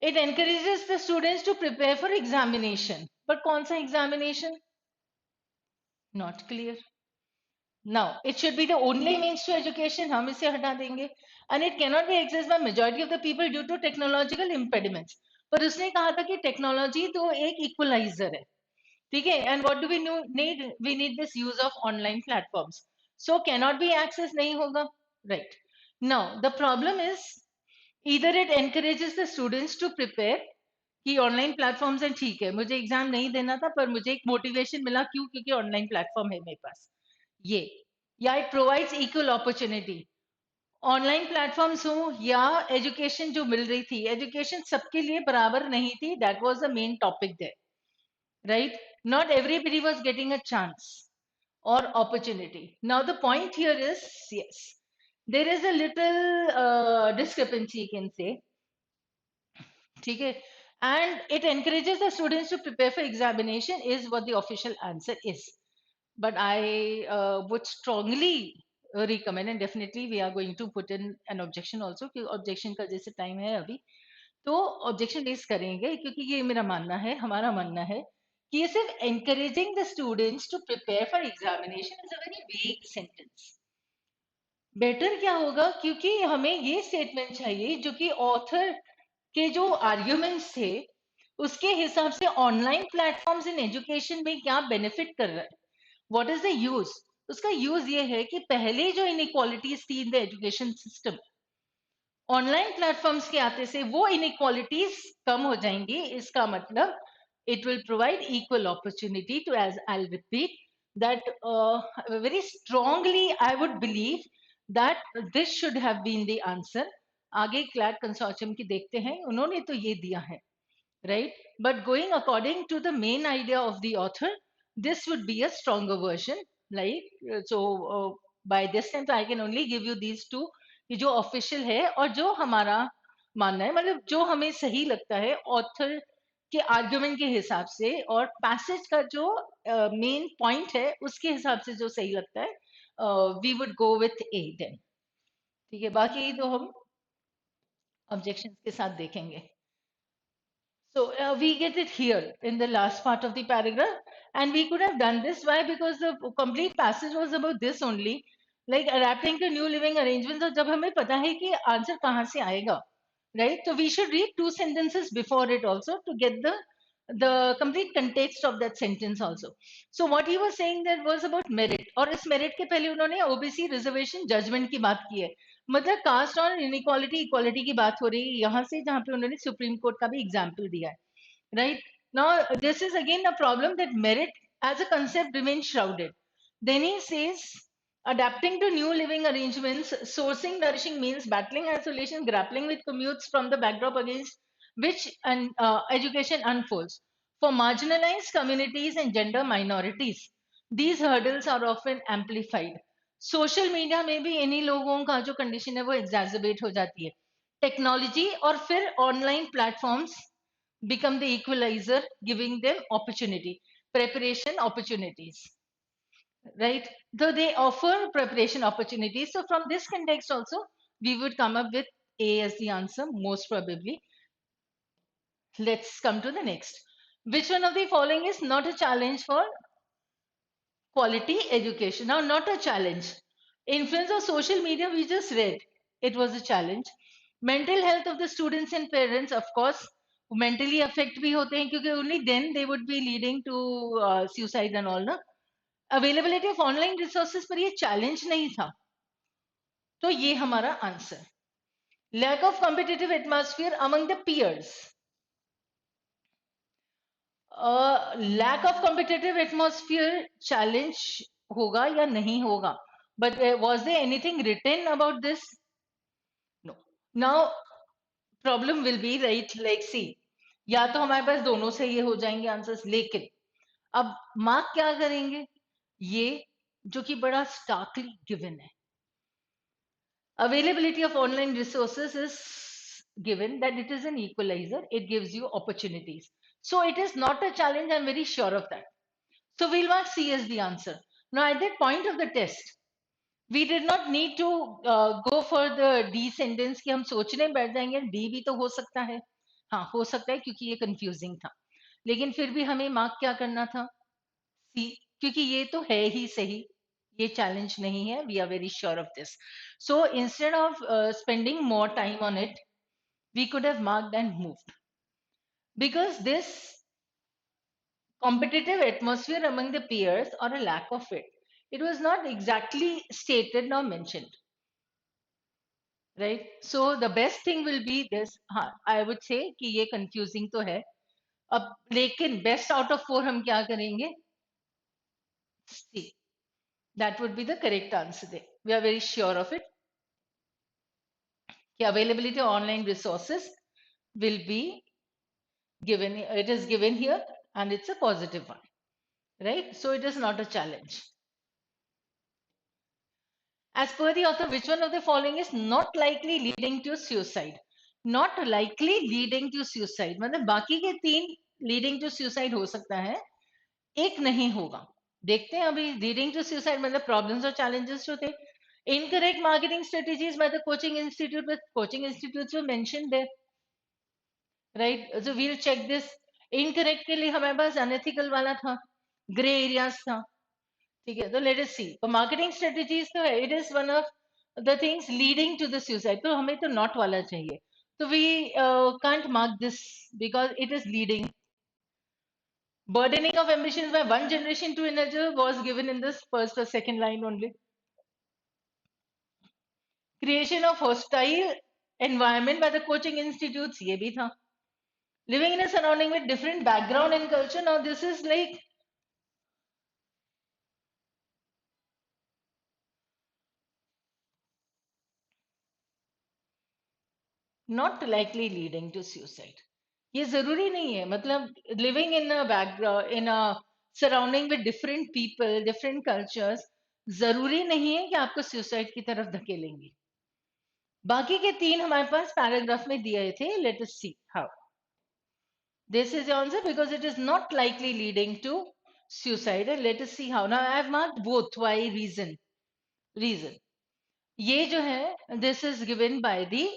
S1: It encourages the students to prepare for examination. But कौन सा examination? Not clear. Now, it should be the only means to education. हम इसे हटा देंगे. And it cannot be accessed by majority of the people due to technological impediments. पर उसने कहा था कि टेक्नोलॉजी तो एक इक्वलाइजर है. ठीक है. And what do we need? We need this use of online platforms. So cannot be accessed नहीं होगा. Right. Now, the problem is either it encourages the students to prepare कि ऑनलाइन प्लेटफॉर्म्स हैं, ठीक है, मुझे एग्जाम नहीं देना था पर मुझे एक मोटिवेशन मिला, क्यों, क्योंकि ऑनलाइन प्लेटफॉर्म है मेरे पास. ये, या it provides equal opportunity. Online platforms हो या एजुकेशन जो मिल रही थी, एजुकेशन सबके लिए बराबर नहीं थी. That was the main topic there, right. Not everybody was getting a chance or opportunity. Now the point here is, yes, there is a little discrepancy you can say. ठीक है. And it encourages the students to prepare for examination is what the official answer is. But I would strongly recommend, and definitely we are going to put in an objection also, कि objection का जैसे time है अभी, तो objection raise करेंगे क्योंकि ये मेरा मानना है, हमारा मानना है कि ये सिर्फ encouraging the students to prepare for examination is a very vague sentence. Better क्या होगा, क्योंकि हमें ये स्टेटमेंट चाहिए जो कि ऑथर के जो आर्ग्यूमेंट्स थे उसके हिसाब से ऑनलाइन प्लेटफॉर्म्स इन एजुकेशन में क्या बेनिफिट कर रहा है, व्हाट इज द यूज. उसका यूज ये है कि पहले जो इनइक्वालिटीज थी in the education system, online platforms के आते से वो इनइक्वालिटीज कम हो जाएंगी. इसका मतलब it will provide equal opportunity to, as I'll repeat, that very strongly I would believe that this should have been the answer. आगे क्लैट कंसोर्टियम की देखते हैं, उन्होंने तो ये दिया है, right? But going according to the main idea of the author, this would be a stronger version. Like by this time, I can only give you these two, कि जो ऑफिशियल है और जो हमारा मानना है, मतलब जो हमें सही लगता है ऑथर के आर्ग्यूमेंट के हिसाब से और पैसेज का जो मेन पॉइंट है उसके हिसाब से जो सही लगता है, we would go with A then. ठीक है. बाकी तो हम ऑब्जेक्शंस के साथ देखेंगे. So we get it here in the last part of the paragraph, and we could have done this. Why? Because the complete passage was about this only, like adapting to new living arrangements. और जब हमें पता है कि answer कहाँ से आएगा, right? So we should read two sentences before it also to get the complete context of that sentence also. So what he was saying that was about merit, और इस merit के पहले उन्होंने OBC reservation judgment की बात की है. मतलब कास्ट और इनइक्वालिटी इक्वालिटी की बात हो रही है यहाँ से, जहाँ पे उन्होंने सुप्रीम कोर्ट का भी एग्जाम्पल दिया है, right? Now this is again a problem that merit as a concept remains shrouded. Then he says, adapting to new living arrangements, sourcing nourishing meals, battling isolation, grappling with commutes from the backdrop against which education unfolds. For marginalized communities and gender minorities, these hurdles are often amplified. Social media में भी इन्हीं लोगों का जो condition है वो एग्जैजर्बेट हो जाती है. टेक्नोलॉजी और फिर online platforms become the equalizer, giving them opportunity, preparation opportunities, right? Though they offer preparation opportunities. So from this context also, we would come up with A as the answer, most probably. Let's come to the next. Which one of the following is not a challenge for quality education? Now, not a challenge. Influence of social media, we just read. It was a challenge. Mental health of the students and parents, of course, mentally affect भी होते हैं क्योंकि only then they would be leading to suicide and all ना. Availability of online resources पर ये challenge नहीं था. तो ये हमारा answer. Lack of competitive atmosphere among the peers. Lack of competitive atmosphere challenge होगा या नहीं होगा, but was there anything written about this? No. Now problem will be, right, like see, या तो हमारे पास दोनों से ये हो जाएंगे आंसर्स, लेकिन अब मार्क क्या करेंगे, ये जो कि बड़ा starkly given है. Availability of online resources is given that it is an equalizer, it gives you opportunities, so it is not a challenge, I'm very sure of that. So we'll mark C as the answer. Now at that point of the test, we did not need to go for the D sentence कि हम सोचने बैठ जाएंगे D भी तो हो सकता है. हाँ हो सकता है क्योंकि ये confusing था, लेकिन फिर भी हमें मार्क क्या करना था, C, क्योंकि ये तो है ही सही, ये चैलेंज नहीं है. We are very sure of this. So instead of spending more time on it, we could have marked and moved, because this competitive atmosphere among the peers or a lack of it, it was not exactly stated nor mentioned, right? So the best thing will be this. हाँ, I would say कि ये confusing तो है. अब लेकिन best out of 4 हम क्या करेंगे? C. That would be the correct answer there. We are very sure of it. The availability of online resources will be given. It is given here, and it's a positive one, right? So it is not a challenge. As per the author, which one of the following is not likely leading to suicide? Not likely leading to suicide. मतलब बाकी के 3 leading to suicide हो सकता है, एक नहीं होगा. देखते हैं अभी leading to suicide मतलब problems और challenges जो थे. Incorrect marketing strategies by the coaching institute, but coaching institutes were mentioned there, right? So we'll check this. Incorrect के लिए हमारे पास unethical वाला था, gray areas था. ठीक है, तो let us see. तो marketing strategies तो है, it is one of the things leading to the suicide. तो हमें तो not वाला चाहिए. So we can't mark this because it is leading. Burdening of ambitions by one generation to another was given in this first or second line only. Creation of hostile environment by the coaching institutes, ये भी था. Living in a surrounding with different background and culture. Now this is like not likely leading to suicide. ये जरूरी नहीं है, मतलब living in a background in a surrounding with different people different cultures जरूरी नहीं है कि आपको सुसाइड की तरफ धकेलेंगे. बाकी के 3 हमारे पास पैराग्राफ में दिए थे. Late us see how this is the answer, because it is not likely leading to suicide. And let us see how. Now I have marked both. Why? Reason ये जो है, this is given by the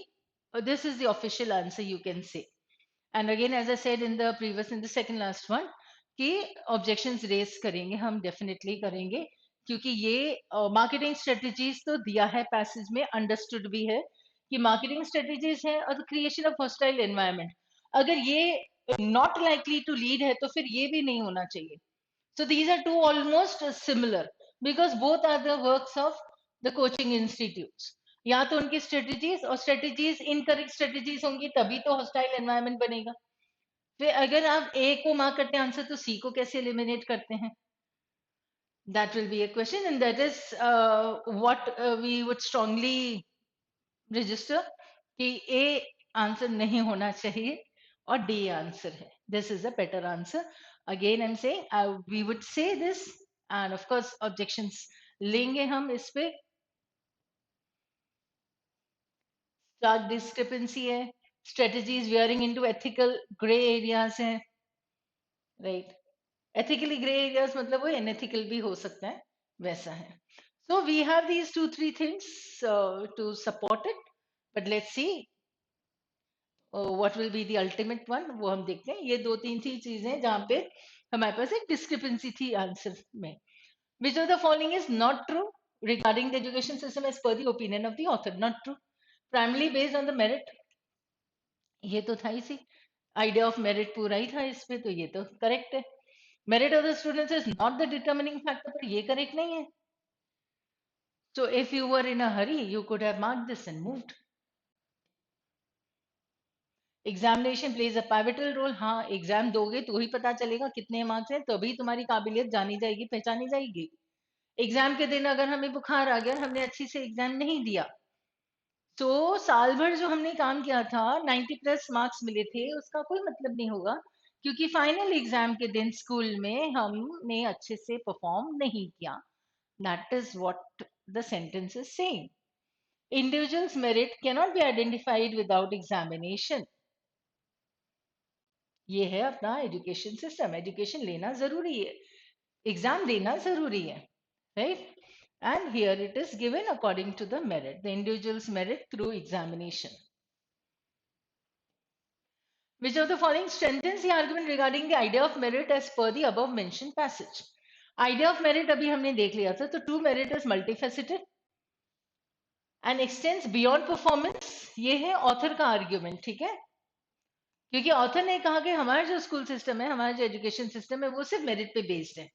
S1: this is the official answer, you can say. And again, as I said in the previous, in the second last one, कि objections raise करेंगे हम, definitely करेंगे, क्योंकि ये marketing strategies तो दिया है passage में, understood भी है कि marketing strategies है, और creation of hostile environment. अगर ये not likely to lead है तो फिर ये भी नहीं होना चाहिए. So these are two almost similar, because both are the works of the coaching institutes. या तो उनकी स्ट्रेटेजीज, और स्ट्रेटेजीज इनकरेक्ट स्ट्रेटेजीज होंगी तभी तो हॉस्टाइल एनवायरनमेंट बनेगा. फिर अगर आप ए को मार्क करते हैं आंसर, तो सी को कैसे एलिमिनेट करते हैं? That will be a question, and that is what we would strongly register कि A आंसर नहीं होना चाहिए और D आंसर है. This is a better answer. Again, I'm saying we would say this, and of course objections लेंगे हम इस पे. Stark discrepancy है, strategies veering into ethical gray areas है, right? Ethically gray areas मतलब वो unethical भी हो सकता है, वैसा है. So we have these 2-3 things to support it, but let's see what will be the ultimate one. वो हम देखते हैं. ये 2-3 थी चीजें जहाँ पे हमारे पास एक discrepancy थी आंसर में. Which of the following is not true regarding the education system as per the opinion of the author? Not true. Primarily based on the merit. ये तो था ही सी. Idea of merit पूरा ही था इसमें, तो ये तो correct है. Merit of the students is not the determining factor, पर ये correct नहीं है. So if you were in a hurry, you could have marked this and moved. Examination plays a pivotal role. हाँ, एग्जाम दोगे तो ही पता चलेगा कितने मार्क्स हैं, तभी तुम्हारी काबिलियत जानी जाएगी, पहचानी जाएगी. एग्जाम के दिन अगर हमें बुखार आ गया और हमने अच्छी से एग्जाम नहीं दिया, तो साल भर जो हमने काम किया था, 90 प्लस मार्क्स मिले थे, उसका कोई मतलब नहीं होगा, क्योंकि फाइनल एग्जाम के दिन स्कूल में हमने अच्छे से परफॉर्म नहीं किया. That is what the sentence is saying. Individual's merit cannot be identified without examination. ये है अपना एजुकेशन सिस्टम. एजुकेशन लेना जरूरी है, एग्जाम देना जरूरी है, right? And here it is given according to the merit, the individual's merit through examination. Which of the following strengthens the argument regarding the idea of merit as per the above mentioned passage? Idea of merit अभी हमने देख लिया था, तो true merit is multifaceted and extends beyond performance. ये है author का argument, ठीक है? क्योंकि ऑथर ने कहा कि हमारा जो स्कूल सिस्टम है, हमारा जो एजुकेशन सिस्टम है, वो सिर्फ मेरिट पे बेस्ड है,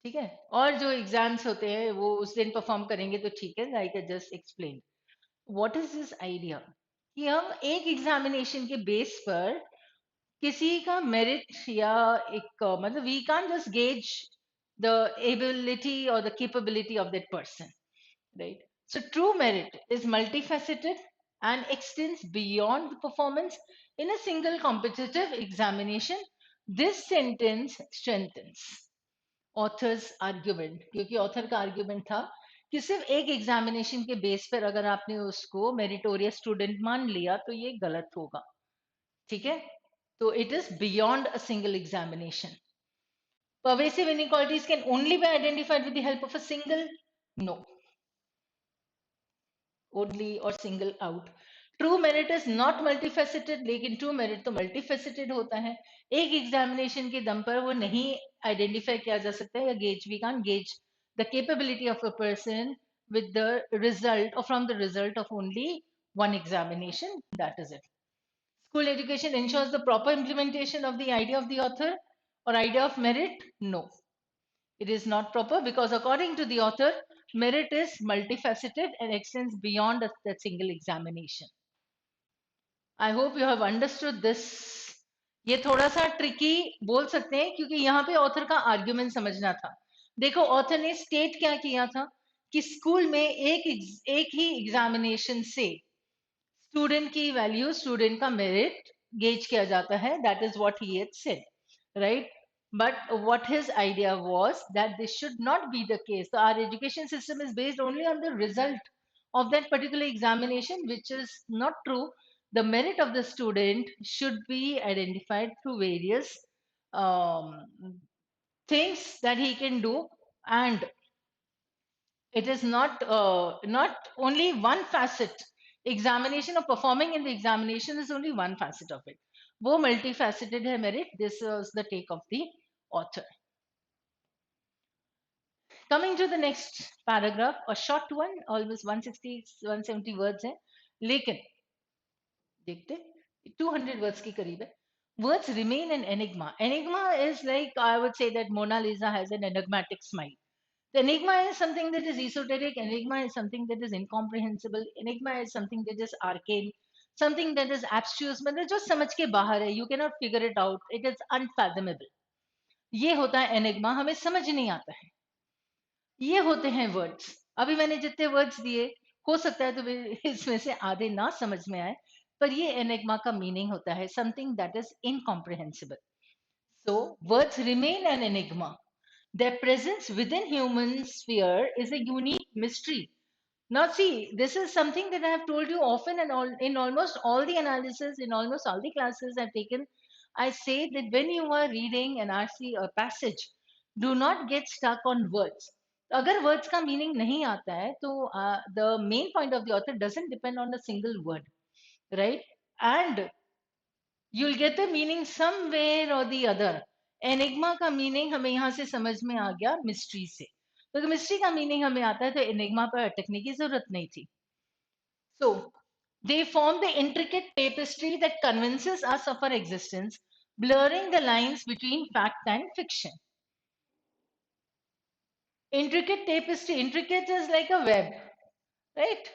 S1: ठीक है? और जो एग्जाम्स होते हैं वो उस दिन परफॉर्म करेंगे तो ठीक है, like I just explain. What is this idea कि हम एक एग्जामिनेशन के बेस पर किसी का मेरिट या एक मतलब we can't just gauge the ability or the capability of that person, right? So true merit is multifaceted and extends beyond the performance in a single competitive examination. This sentence strengthens author's argument, क्योंकि author का argument था कि सिर्फ एक examination के base पर अगर आपने उसको मेरिटोरियस स्टूडेंट मान लिया तो ये गलत होगा, ठीक है? तो it is beyond a single examination. Pervasive inequalities can only be identified with the help of a single, no, only or single out. True merit is not multifaceted, लेकिन ट्रू मेरिट तो मल्टीफेसिटेड होता है. एक examination के दम पर वो नहीं आइडेंटिफाई किया जा सकता है, या gauge, we can gauge the capability of a person with the result or from the result of only one examination. That is it. School education ensures the proper implementation of the idea of the author or idea of merit. No, it is not proper, because according to the author, merit is multifaceted and extends beyond a single examination. I hope you have understood this. ये थोड़ा सा tricky बोल सकते हैं, क्योंकि यहाँ पे author का आर्ग्यूमेंट समझना था. देखो, ऑथर ने स्टेट क्या किया था कि स्कूल में एक ही एग्जामिनेशन से स्टूडेंट की वैल्यू, स्टूडेंट का मेरिट गेज किया जाता है. That is what he had said, right? But what his idea was that this should not be the case. So our education system is based only on the result of that particular examination, which is not true. The merit of the student should be identified through various um, things that he can do, and it is not only one facet. Examination or performing in the examination is only one facet of it. वो multifaceted है merit. This was the take of the author. Coming to the next paragraph, a short one, almost 160-170 words है, लेकिन देखते 200 words की करीब है. Words remain an enigma. Enigma is like, I would say that Mona Lisa has an enigmatic smile. Enigma is something that is esoteric. Enigma is something that is incomprehensible. Enigma is something that is arcane. Something that is abstruse. मतलब जो समझ के बाहर है. You cannot figure it out. It is unfathomable. ये होता है enigma. हमें समझ नहीं आता है. ये होते हैं वर्ड्स. अभी मैंने जितने वर्ड्स दिए, हो सकता है तो इसमें से आधे ना समझ में आए, पर ये एनिग्मा का मीनिंग होता है something that is incomprehensible. So words remain an enigma. Their presence within human sphere is a unique mystery. Now, see, this is something that I have told you often and all in almost all the analysis, in almost all the classes I've taken. I say that when you are reading an RC or passage, do not get stuck on words. अगर words का meaning नहीं आता है, तो the main point of the author doesn't depend on a single word, right? And you'll get the meaning somewhere or the other. Enigma का meaning हमें यहाँ से समझ में आ गया मिस्ट्री से. तो अगर मिस्ट्री का मीनिंग हमें आता है तो एनिग्मा पर अटकने की जरूरत नहीं थी. So they form the intricate tapestry that convinces us of our existence, blurring the lines between fact and fiction. Intricate tapestry, intricate is like a web, right?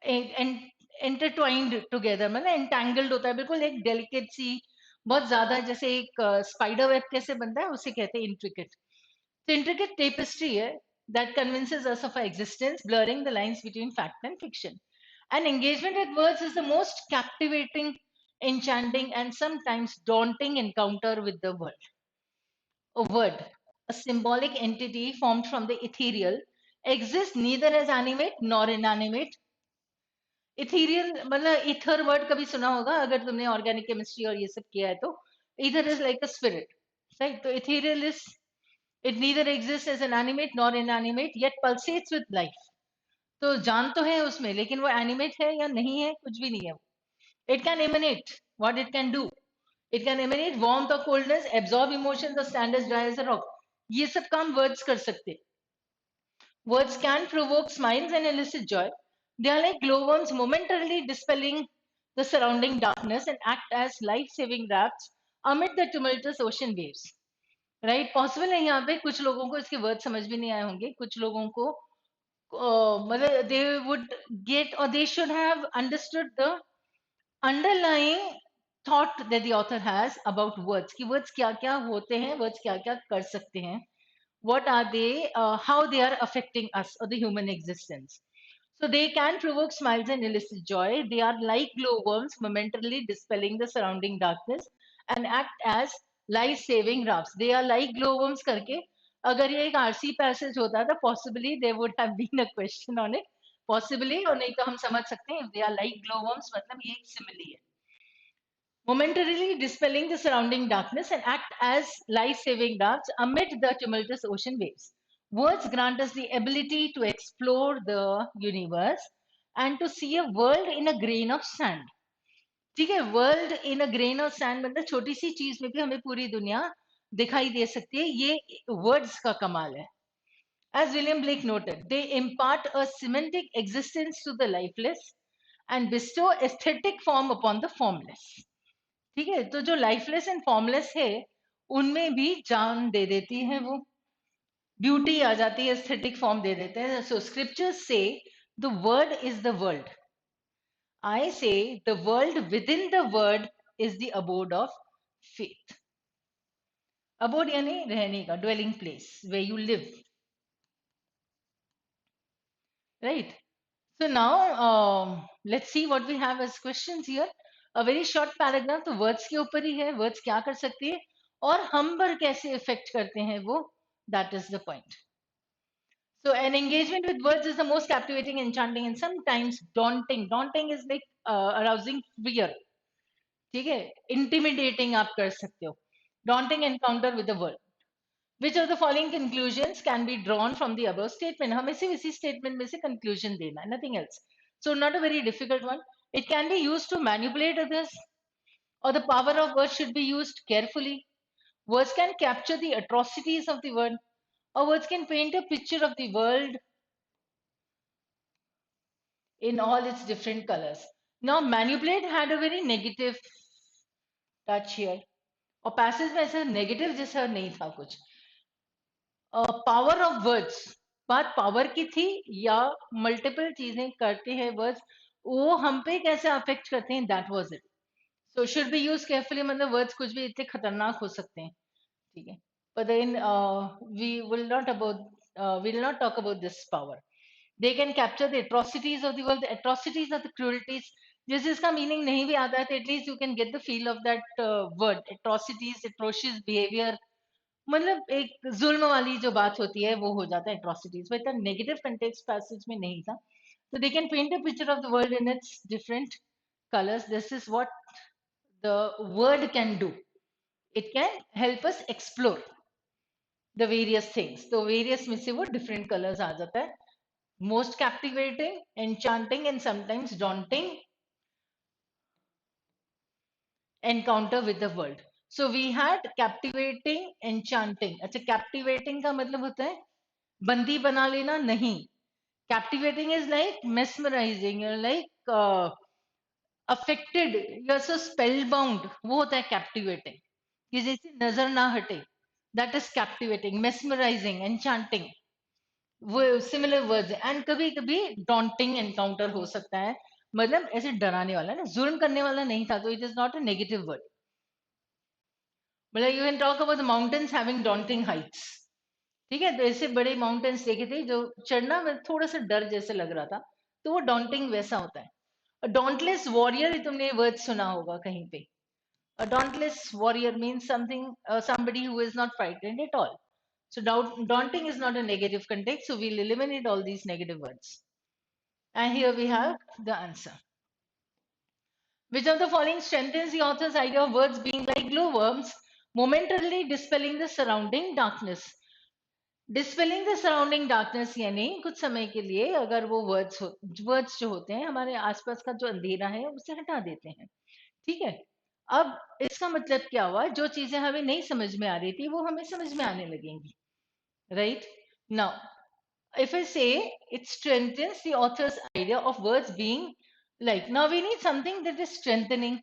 S1: And intertwined together, मतलब entangled होता है, बिल्कुल एक delicate सी, बहुत ज्यादा, जैसे एक spider web कैसे बनता है उसे कहते हैं intricate. So intricate tapestry है that convinces us of our existence, blurring the lines between fact and fiction. And engagement with words is the most captivating, enchanting, and sometimes daunting encounter with the world. A word, a symbolic entity formed from the ethereal, exists neither as animate nor inanimate. Ethereal मतलब ether word कभी सुना होगा अगर तुमने organic chemistry और ये सब किया है तो. Ether is like a spirit, right? तो ethereal is, it neither exist as an animate nor inanimate yet pulsates with life. तो जान तो है उसमें, लेकिन वो एनिमेट है या नहीं है, कुछ भी नहीं है. It can emanate, what it can do, it can emanate warmth और कोल्डनेस, एब्जॉर्ब इमोशंस और stand as dry as a rock. ये सब काम वर्ड्स कर सकते. Words can provoke smiles and elicit joy. They are like glowworms momentarily dispelling the surrounding darkness and act as life-saving rafts amid the tumultuous ocean waves. Right? Possible है यहाँ पे कुछ लोगों को इसके वर्ड समझ भी नहीं आए होंगे, कुछ लोगों को मतलब they would get or they should have understood the underlying thought that the author has about words. कि words क्या क्या होते हैं, words क्या क्या कर सकते हैं, what are they, how they are affecting us or the human existence. So they can provoke smiles and elicit joy. They are like glowworms, momentarily dispelling the surrounding darkness and act as life-saving rafts. They are like glowworms करके अगर ये एक RC passage होता तो possibly there would have been a question on it. Possibly, और नहीं तो हम समझ सकते हैं they are like glowworms, मतलब ये एक simile है. Momentarily dispelling the surrounding darkness and act as life-saving rafts amid the tumultuous ocean waves. Words grant us the ability to explore the universe and to see a world in a grain of sand. ठीक है, world in a grain of sand मतलब छोटी सी चीज में भी हमें पूरी दुनिया दिखाई दे सकती है. ये वर्ड्स का कमाल है. As William Blake noted, they impart a semantic existence to the lifeless and bestow aesthetic form upon the formless. ठीक है, तो जो लाइफलेस एंड फॉर्मलेस है उनमें भी जान दे देती है, वो ब्यूटी आ जाती है, एस्थेटिक फॉर्म दे देते हैं. सो स्क्रिप्चर्स से the word is the world. I say the world within the word is the abode of faith. Abode यानी रहने का, dwelling place way you live, right? So now let's see what we have as questions here. A very short paragraph, तो words के ऊपर ही है, words क्या कर सकती है और हम पर कैसे affect करते हैं वो, that is the point. So an engagement with words is the most captivating, enchanting and sometimes daunting. Daunting is like arousing fear. ठीक है, intimidating आप कर सकते हो. Daunting encounter with the world. Which of the following conclusions can be drawn from the above statement? हमें सिर्फ इसी statement में से conclusion देना है, nothing else. So not a very difficult one. It can be used to manipulate others, or the power of words should be used carefully. Words can capture the atrocities of the world, or words can paint a picture of the world in all its different colors. Now, manipulate had a very negative touch here. और passage में ऐसा negative जैसा नहीं था कुछ. Power of words, बात power की थी या मल्टीपल चीजें करते हैं वर्ड्स, वो हम पे कैसे अफेक्ट करते हैं, that was it. So should be use carefully, मतलब वर्ड्स कुछ भी इतने खतरनाक हो सकते हैं. ठीक है. But then we will not talk about this power. They can capture the atrocities of the world, the atrocities of the cruelties. जिस जिसका मीनिंग नहीं भी आता है तो at least you can get the feel of that word, atrocities, atrocious behaviour. मतलब एक जुल्म वाली जो बात होती है वो हो जाता है atrocities, but negative context passage में नहीं था. तो they can paint a picture of the world in its different colors. This is what the word can do. It can help us explore the various things. तो various में से वो different colors आ जाता है. Most captivating, enchanting and sometimes daunting encounter with the world. So we had captivating, enchanting. अच्छा, captivating का मतलब होता है बंदी बना लेना, नहीं. Captivating is like mesmerizing, you're like affected, you're so spellbound. वो होता है captivating. किसी से नजर ना हटे. That is captivating, mesmerizing, enchanting. वो सिमिलर वर्ड्स है. एंड कभी कभी डॉन्टिंग एनकाउंटर हो सकता है, मतलब ऐसे डराने वाला ना, जुल्म करने वाला नहीं था, तो it is not a negative word. मतलब you can talk about the mountains having daunting heights. ठीक है, तो ऐसे बड़े माउंटेन्स देखे थे जो चढ़ना में थोड़ा सा डर जैसे लग रहा था, तो वो डॉन्टिंग वैसा होता है. डॉन्टलेस वॉरियर, तुमने वर्ड सुना होगा कहीं पे. A dauntless warrior means something, somebody who is not frightened at all. So daunting is not a negative context, so we'll eliminate all these negative words. And here we have the answer. Which of the following strengthens the author's idea of words being like glowworms, momentarily dispelling the surrounding darkness? Dispelling the surrounding darkness यानी कुछ समय के लिए अगर वो words जो होते हैं हमारे आसपास का जो अंधेरा है उसे हटा देते हैं. ठीक है. अब इसका मतलब क्या हुआ, जो चीजें हमें नहीं समझ में आ रही थी वो हमें समझ में आने लगेंगी. Right. Now if I say it strengthens the author's idea of words being like, now we need something that is strengthening.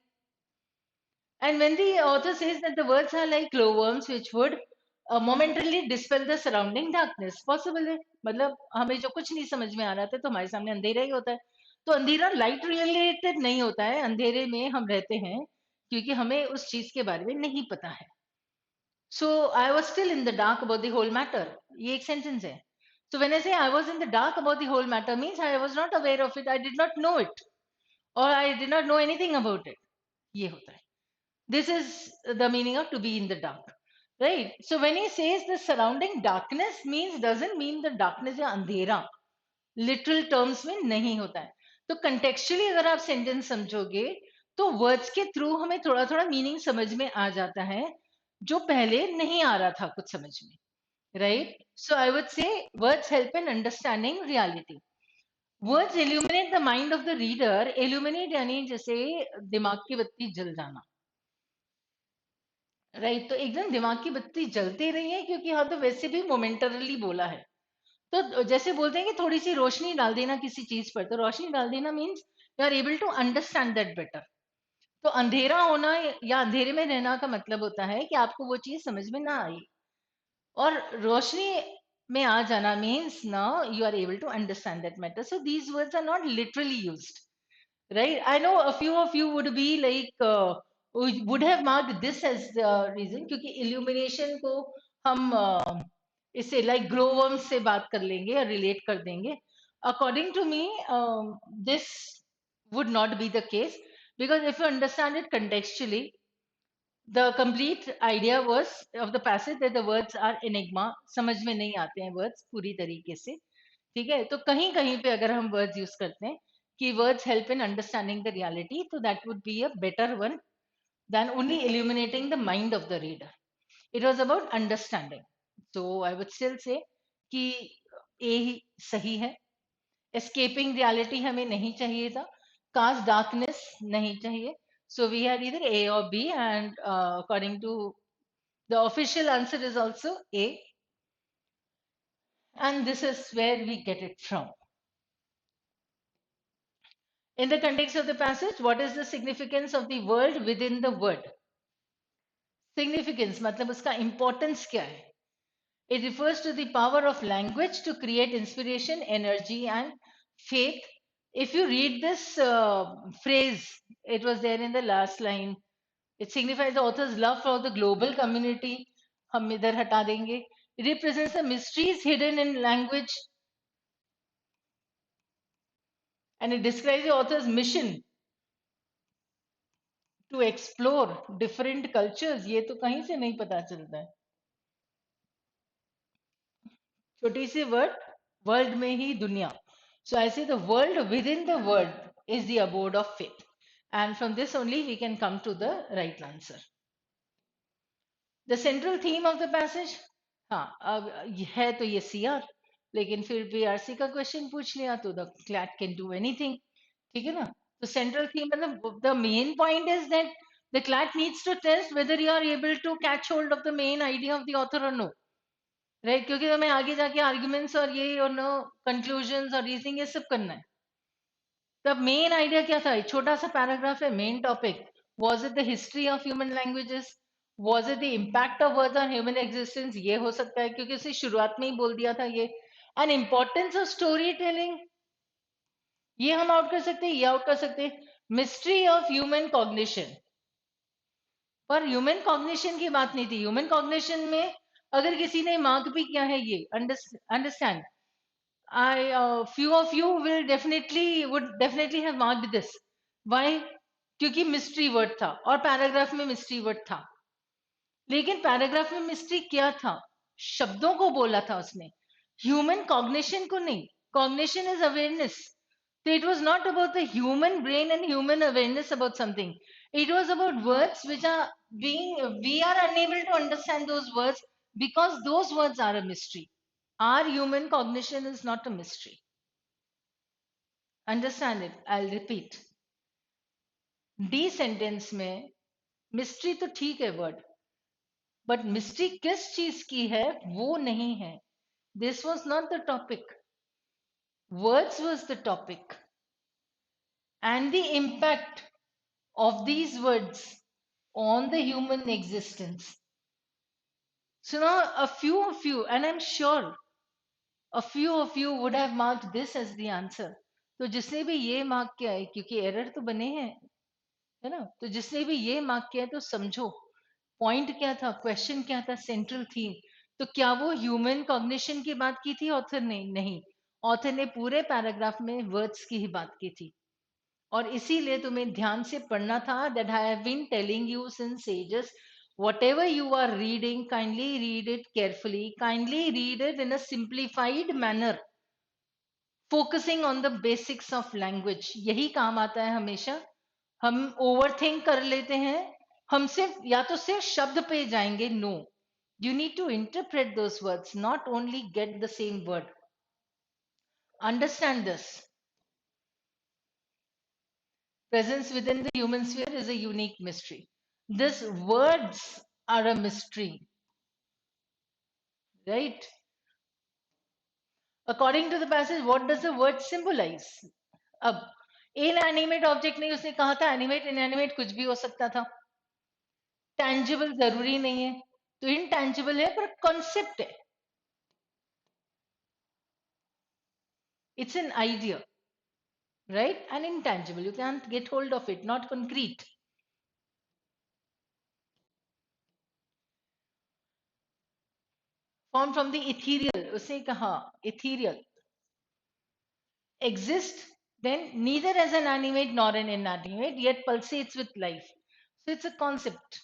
S1: And when the author says that the words are like glowworms which would momentarily dispel the surrounding darkness, possible है. मतलब हमें जो कुछ नहीं समझ में आ रहा था तो हमारे सामने अंधेरा ही होता है. तो अंधेरा लाइट रिलेटेड नहीं होता है, अंधेरे में हम रहते हैं क्योंकि हमें उस चीज के बारे में नहीं पता है. So I was still in the dark about the whole matter. ये एक sentence है. So when I say I was in the dark about the whole matter means I was not aware of it, I did not know it, or I did not know anything about it. ये होता है. This is the meaning of to be in the dark. Right? So when he says the surrounding darkness means, doesn't mean the darkness या अंधेरा. Literal terms में नहीं होता है. तो contextually अगर आप sentence समझोगे तो words के through हमें थोड़ा थोड़ा meaning समझ में आ जाता है जो पहले नहीं आ रहा था कुछ समझ में. Right? So I would say words help in understanding reality. Words illuminate the mind of the reader. Illuminate यानी जैसे दिमाग की बत्ती जल जाना. राइट. तो एकदम दिमाग की बत्ती जलती रही है क्योंकि हाँ तो वैसे भी मोमेंटरली बोला है. तो जैसे बोलते हैं कि थोड़ी सी रोशनी डाल देना किसी चीज पर, तो रोशनी डाल देना means you are able to understand that better. तो अंधेरा होना या अंधेरे में रहना का मतलब होता है कि आपको वो चीज समझ में ना आई, और रोशनी में आ जाना means now you are able to understand that matter. So these words are not literally used. Right? I know a few of you would be like would have marked this as the reason क्योंकि illumination को हम इससे like glowworms से बात कर लेंगे या relate कर देंगे. According to me, this would not be the case, because if you understand it contextually, the complete idea was of the passage that the words are enigma. समझ में नहीं आते हैं words पूरी तरीके से. ठीक है. तो कहीं कहीं पे अगर हम वर्ड्स यूज करते हैं कि words help in understanding the reality, तो that would be a better one than only illuminating the mind of the reader. It was about understanding. So I would still say कि ए ही सही है. Escaping reality हमें नहीं चाहिए था. Cast darkness नहीं चाहिए. So we had either A और B, and according to the official answer is also A, and this is where we get it from. In the context of the passage, what is the significance of the word within the word? Significance मतलब उसका importance क्या है? It refers to the power of language to create inspiration, energy, and faith. If you read this phrase, it was there in the last line. It signifies the author's love for the global community. हम इधर हटा देंगे. It represents the mysteries hidden in language, and it describes the author's mission to explore different cultures. ये तो कहीं से नहीं पता चलता है. छोटी सी वर्ड, वर्ल्ड में ही दुनिया. So I say the world within the world is the abode of faith. And from this only we can come to the right answer. The central theme of the passage, हाँ अब है तो ये CR, लेकिन फिर BRC का question पूछ लिया तो the CLAT can do anything. ठीक है ना. तो central theme मतलब the main point is that the CLAT needs to test whether you are able to catch hold of the main idea of the author or no. Right, क्योंकि हमें आगे जाके arguments और ये और नो कंक्लूजन्स और reasoning ये सब करना है. तब मेन आइडिया क्या था, छोटा सा पैराग्राफ है, main topic was it the history of human languages, was it the impact of words on human existence, ये हो सकता है क्योंकि उसे शुरुआत में ही बोल दिया था ये. And importance of story telling, ये हम आउट कर सकते हैं, ये आउट कर सकते हैं. मिस्ट्री ऑफ ह्यूमन कॉग्निशन, पर ह्यूमन कॉग्निशन की बात नहीं थी. ह्यूमन कॉग्निशन में अगर किसी ने मार्क भी किया है ये, understand, I few of you will definitely would definitely have marked this. Why? क्योंकि मिस्ट्री वर्ड था और पैराग्राफ में मिस्ट्री वर्ड था. लेकिन पैराग्राफ में मिस्ट्री क्या था, शब्दों को बोला था उसने, ह्यूमन कॉग्निशन को नहीं. Cognition is awareness. So it was not about the human brain and human awareness about something. It was about words which are we are unable to understand those words because those words are a mystery. Our human cognition is not a mystery. Understand it. I'll repeat. D sentence में mystery तो ठीक है word, but mystery किस चीज की है वो नहीं है. This was not the topic. Words was the topic and the impact of these words on the human existence. So now a few of you, and I'm sure a few of you would have marked this as the answer. तो जिसने भी ये mark किया है, क्योंकि error तो बने हैं, है ना, तो जिसने भी ये मार्क किया है तो समझो पॉइंट क्या था, क्वेश्चन क्या था, सेंट्रल थीम. तो क्या वो ह्यूमन कॉग्निशन की बात की थी ऑथर ने? नहीं. ऑथर ने पूरे पैराग्राफ में वर्ड्स की ही बात की थी. और इसीलिए तुम्हें ध्यान से पढ़ना था. That I have been telling you since ages, whatever you are reading, kindly read it carefully, kindly read it in a simplified manner, focusing on the basics of language. यही काम आता है हमेशा. हम ओवरथिंक कर लेते हैं, हम सिर्फ या तो सिर्फ शब्द पे जाएंगे. No, you need to interpret those words, not only get the same word. Understand this. Presence within the human sphere is a unique mystery. These words are a mystery, right? According to the passage, what does the word symbolize? अब inanimate object नहीं, उसने कहा था animate inanimate कुछ भी हो सकता था. Tangible जरूरी नहीं है, तो intangible है पर concept है. It's an idea, right? And intangible, you can't get hold of it, not concrete. Formed from the ethereal, उसने कहा ethereal, exist then neither as an animate nor an inanimate, yet pulsates with life. So it's a concept.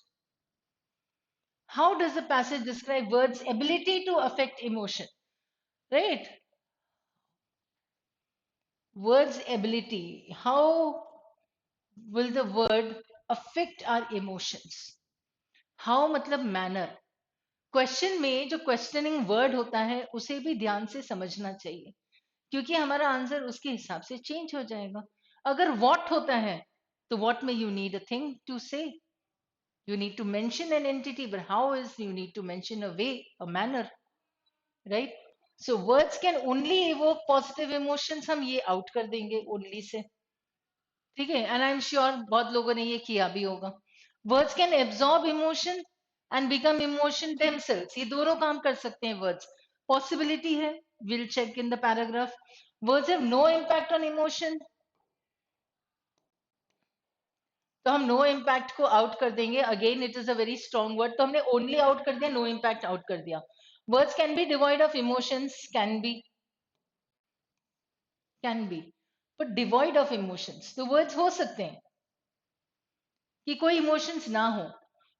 S1: How does the passage describe words' ability to affect emotion? Right? Words' ability. How will the word affect our emotions? How मतलब manner. Question में जो questioning word होता है उसे भी ध्यान से समझना चाहिए, क्योंकि हमारा आंसर उसके हिसाब से चेंज हो जाएगा. अगर व्हाट होता है तो व्हाट में you need a thing to say, you need to mention an entity, but how is you need to mention a way, a manner, right? So words can only evoke positive emotions. हम ये out कर देंगे only से, ठीक है. And I'm sure बहुत लोगों ने ये किया भी होगा. Words can absorb emotion. and become emotion themselves. ये दोनों काम कर सकते हैं words. Possibility है. We'll check in the paragraph. Words have no impact on emotion. तो हम नो इम्पैक्ट को आउट कर देंगे. Again it is a very strong word, तो हमने ओनली आउट कर दिया, नो इम्पैक्ट आउट कर दिया. Words can be devoid of emotions, can be but devoid of emotions, तो वर्ड्स हो सकते हैं कि कोई इमोशंस ना हो,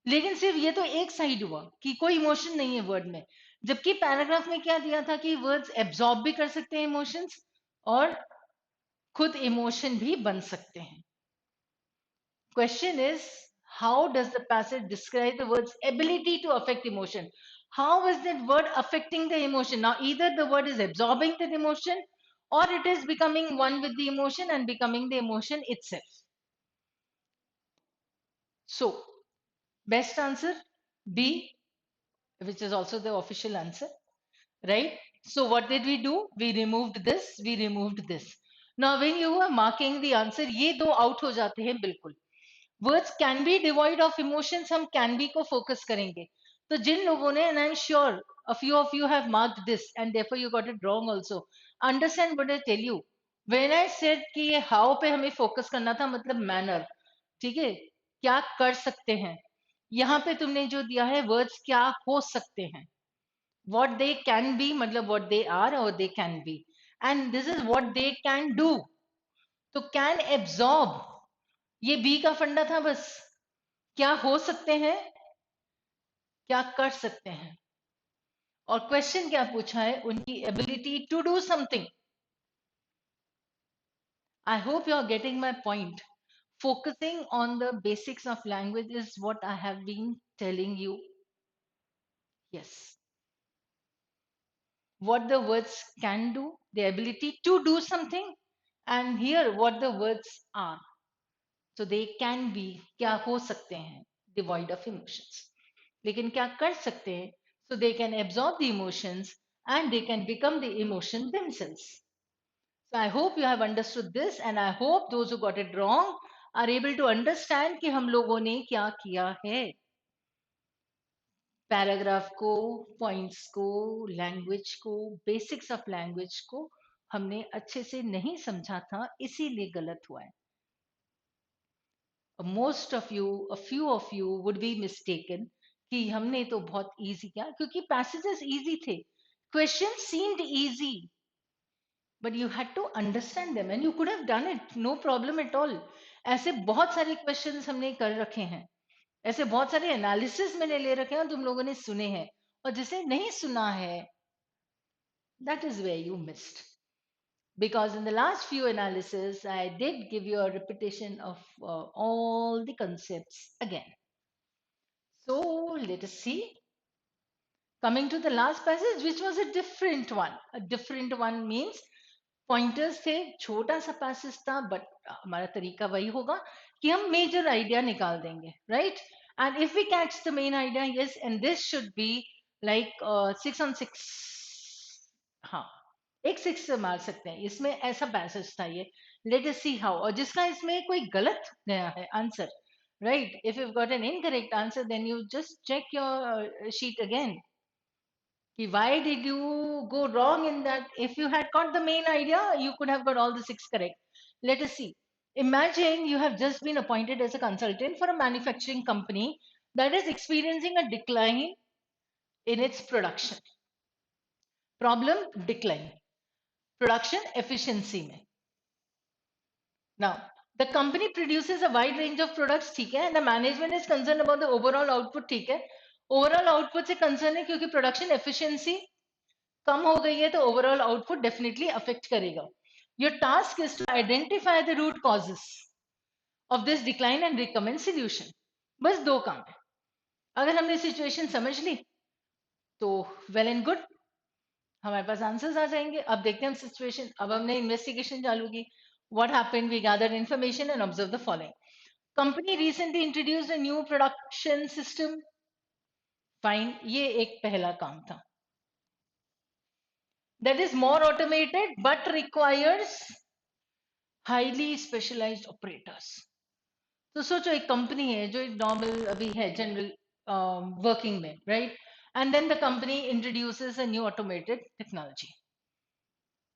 S1: लेकिन सिर्फ ये तो एक साइड हुआ कि कोई इमोशन नहीं है वर्ड में, जबकि पैराग्राफ में क्या दिया था कि वर्ड्स एब्जॉर्ब भी कर सकते हैं इमोशंस और खुद इमोशन भी बन सकते हैं. Question is, how does the passage describe the word's ability to affect emotion? How is that word affecting the emotion? Now, either the word is absorbing the emotion or it is becoming one with the emotion and becoming the emotion itself. So, best answer B, which is also the official answer, right? So, what did we do? We removed this, we removed this. Now, when you are marking the answer, ये दो out हो जाते हैं बिल्कुल. Words can be devoid of emotions, हम can be को focus करेंगे. तो जिन लोगों ने, and I am sure a few of you have marked this and therefore you got it wrong also, understand what I tell you. when I said कि ये how पे हमें फोकस करना था, मतलब मैनर, ठीक है, क्या कर सकते हैं. यहाँ पे तुमने जो दिया है वर्ड्स क्या हो सकते हैं, what they can be मतलब what they are or they can be, and this is what they can do. तो can absorb, ये बी का फंडा था बस. क्या हो सकते हैं, क्या कर सकते हैं, और क्वेश्चन क्या पूछा है, उनकी ability to do something. I hope you are getting my point. Focusing on the basics of language is what I have been telling you. Yes. What the words can do, the ability to do something, and here what the words are. So they can be, क्या हो सकते हैं, devoid of emotions. लेकिन क्या कर सकते हैं, so they can absorb the emotions and they can become the emotion themselves. So I hope you have understood this and I hope those who got it wrong are able to understand कि हम लोगों ने क्या किया है. Paragraph को, points को, language को, बेसिक्स ऑफ लैंग्वेज को हमने अच्छे से नहीं समझा था, इसीलिए गलत हुआ है. Most of you, a few of you would be mistaken कि हमने तो बहुत इजी किया क्योंकि पैसेजेस इजी थे, question seemed easy, but you had to understand them and you could have done it, no problem at all. ऐसे बहुत सारे क्वेश्चंस हमने कर रखे हैं, ऐसे बहुत सारे एनालिसिस मैंने ले रखे हैं और तुम लोगों ने सुने हैं, और जिसे नहीं सुना है, that is where you missed. Because in the last few analysis I did give you a repetition of all the concepts again. So let us see. Coming to the last passage, which was a different one. A different one means pointers थे, छोटा सा passage था, but हमारा तरीका वही होगा कि हम major idea निकाल देंगे, right? And if we catch the main idea, yes, and this should be like 6 on 6. हाँ, एक 6 से मार सकते हैं, इसमें ऐसा पैसेज था ये. लेट अस सी हाउ, और जिसका इसमें कोई गलत गया है answer, right? If you've got an incorrect answer, then you just check your sheet again. Why did you go wrong in that? If you had got the main idea, you could have got all the 6 correct. Let us see. Imagine you have just been appointed as a consultant for a manufacturing company that is experiencing a decline in its production. Problem, decline. Production efficiency में. Now, the company produces a wide range of products, ठीक है, and the management is concerned about the overall output, ठीक है. Overall output से concern है क्योंकि production efficiency कम हो गई है तो ओवरऑल आउटपुट डेफिनेटली अफेक्ट करेगा. Your task is to identify the root causes of this decline and recommend solution. बस दो काम है. अगर हमने सिचुएशन समझ ली तो वेल एंड गुड, हमारे पास आंसर्स आ जाएंगे. अब देखते हैं हम सिचुएशन. अब हमने इन्वेस्टिगेशन चालू की. What happened, we gathered information and observe the following. Company recently introduced a new production system. Fine, ये एक पहला काम था. That is more automated but requires highly specialized operators. तो सोचो एक कंपनी है जो एक नॉर्मल अभी है जनरल working में, right? And then the company introduces a new automated technology.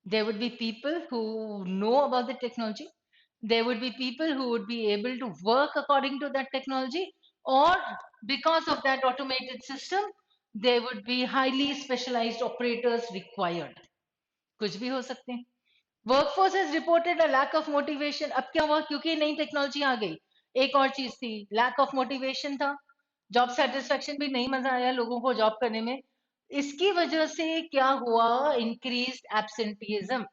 S1: There would be people who know about the technology. There would be people who would be able to work according to that technology, or because of that automated system, there would be highly specialized operators required. कुछ भी हो सकते हैं. Workforce has reported a lack of motivation. अब क्या हुआ? क्योंकि नई टेक्नोलॉजी आ गई. एक और चीज थी, lack of motivation था. जॉब सेटिस्फेक्शन भी नहीं, मजा आया लोगों को जॉब करने में. इसकी वजह से क्या हुआ? इंक्रीज एब्सेंटीज्म.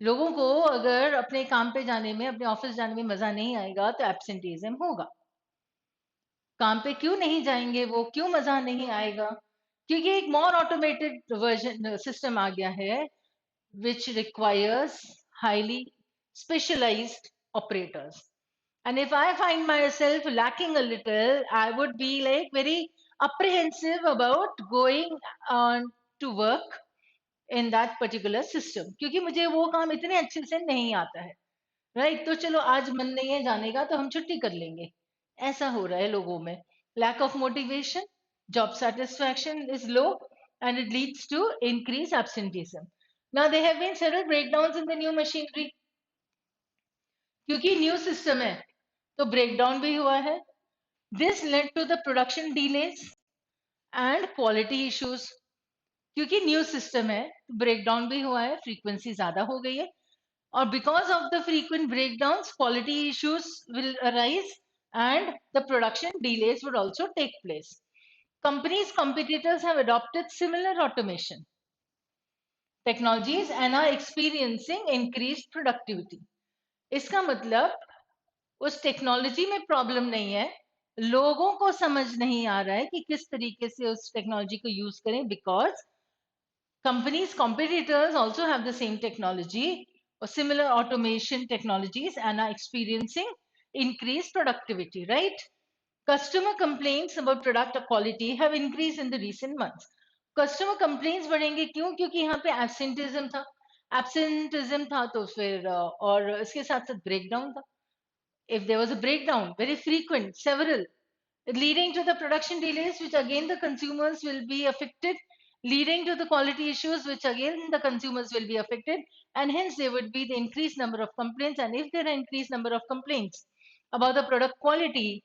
S1: लोगों को अगर अपने काम पे जाने में, अपने ऑफिस जाने में मजा नहीं आएगा तो एब्सेंटीज्म होगा. काम पे क्यों नहीं जाएंगे वो, क्यों मजा नहीं आएगा? क्योंकि एक मोर ऑटोमेटेड वर्जन सिस्टम आ गया है which requires highly specialized operators. And if I find myself lacking a little, I would be like very apprehensive about going on to work in that particular system. क्योंकि मुझे वो काम इतने अच्छे से नहीं आता है. राइट, तो चलो आज मन नहीं है जाने का तो हम छुट्टी कर लेंगे. ऐसा हो रहा है लोगों में. Lack of motivation, job satisfaction is low, and it leads to increase absenteeism. Now there have been several breakdowns in the new machinery. क्योंकि न्यू सिस्टम है तो ब्रेकडाउन भी हुआ है. This led to the production delays and quality issues. क्योंकि new system है तो breakdown भी हुआ है, फ्रीक्वेंसी ज्यादा हो गई है. Or because of the frequent breakdowns, quality issues will arise and the production delays would also take place. Companies' competitors have adopted similar automation technologies and are experiencing increased productivity. इसका मतलब उस technology में problem नहीं है, लोगों को समझ नहीं आ रहा है कि किस तरीके से उस टेक्नोलॉजी को यूज करें, because companies competitors also have the same technology or similar automation technologies and are experiencing increased productivity, right? Customer complaints about product quality have increased in the recent months. Customer complaints बढ़ेंगे क्यों? क्योंकि यहाँ पे absenteeism था तो फिर और इसके साथ साथ breakdown था. If there was a breakdown, very frequent, several, leading to the production delays, which again the consumers will be affected, leading to the quality issues, which again the consumers will be affected, and hence there would be the increased number of complaints. And if there are increased number of complaints about the product quality,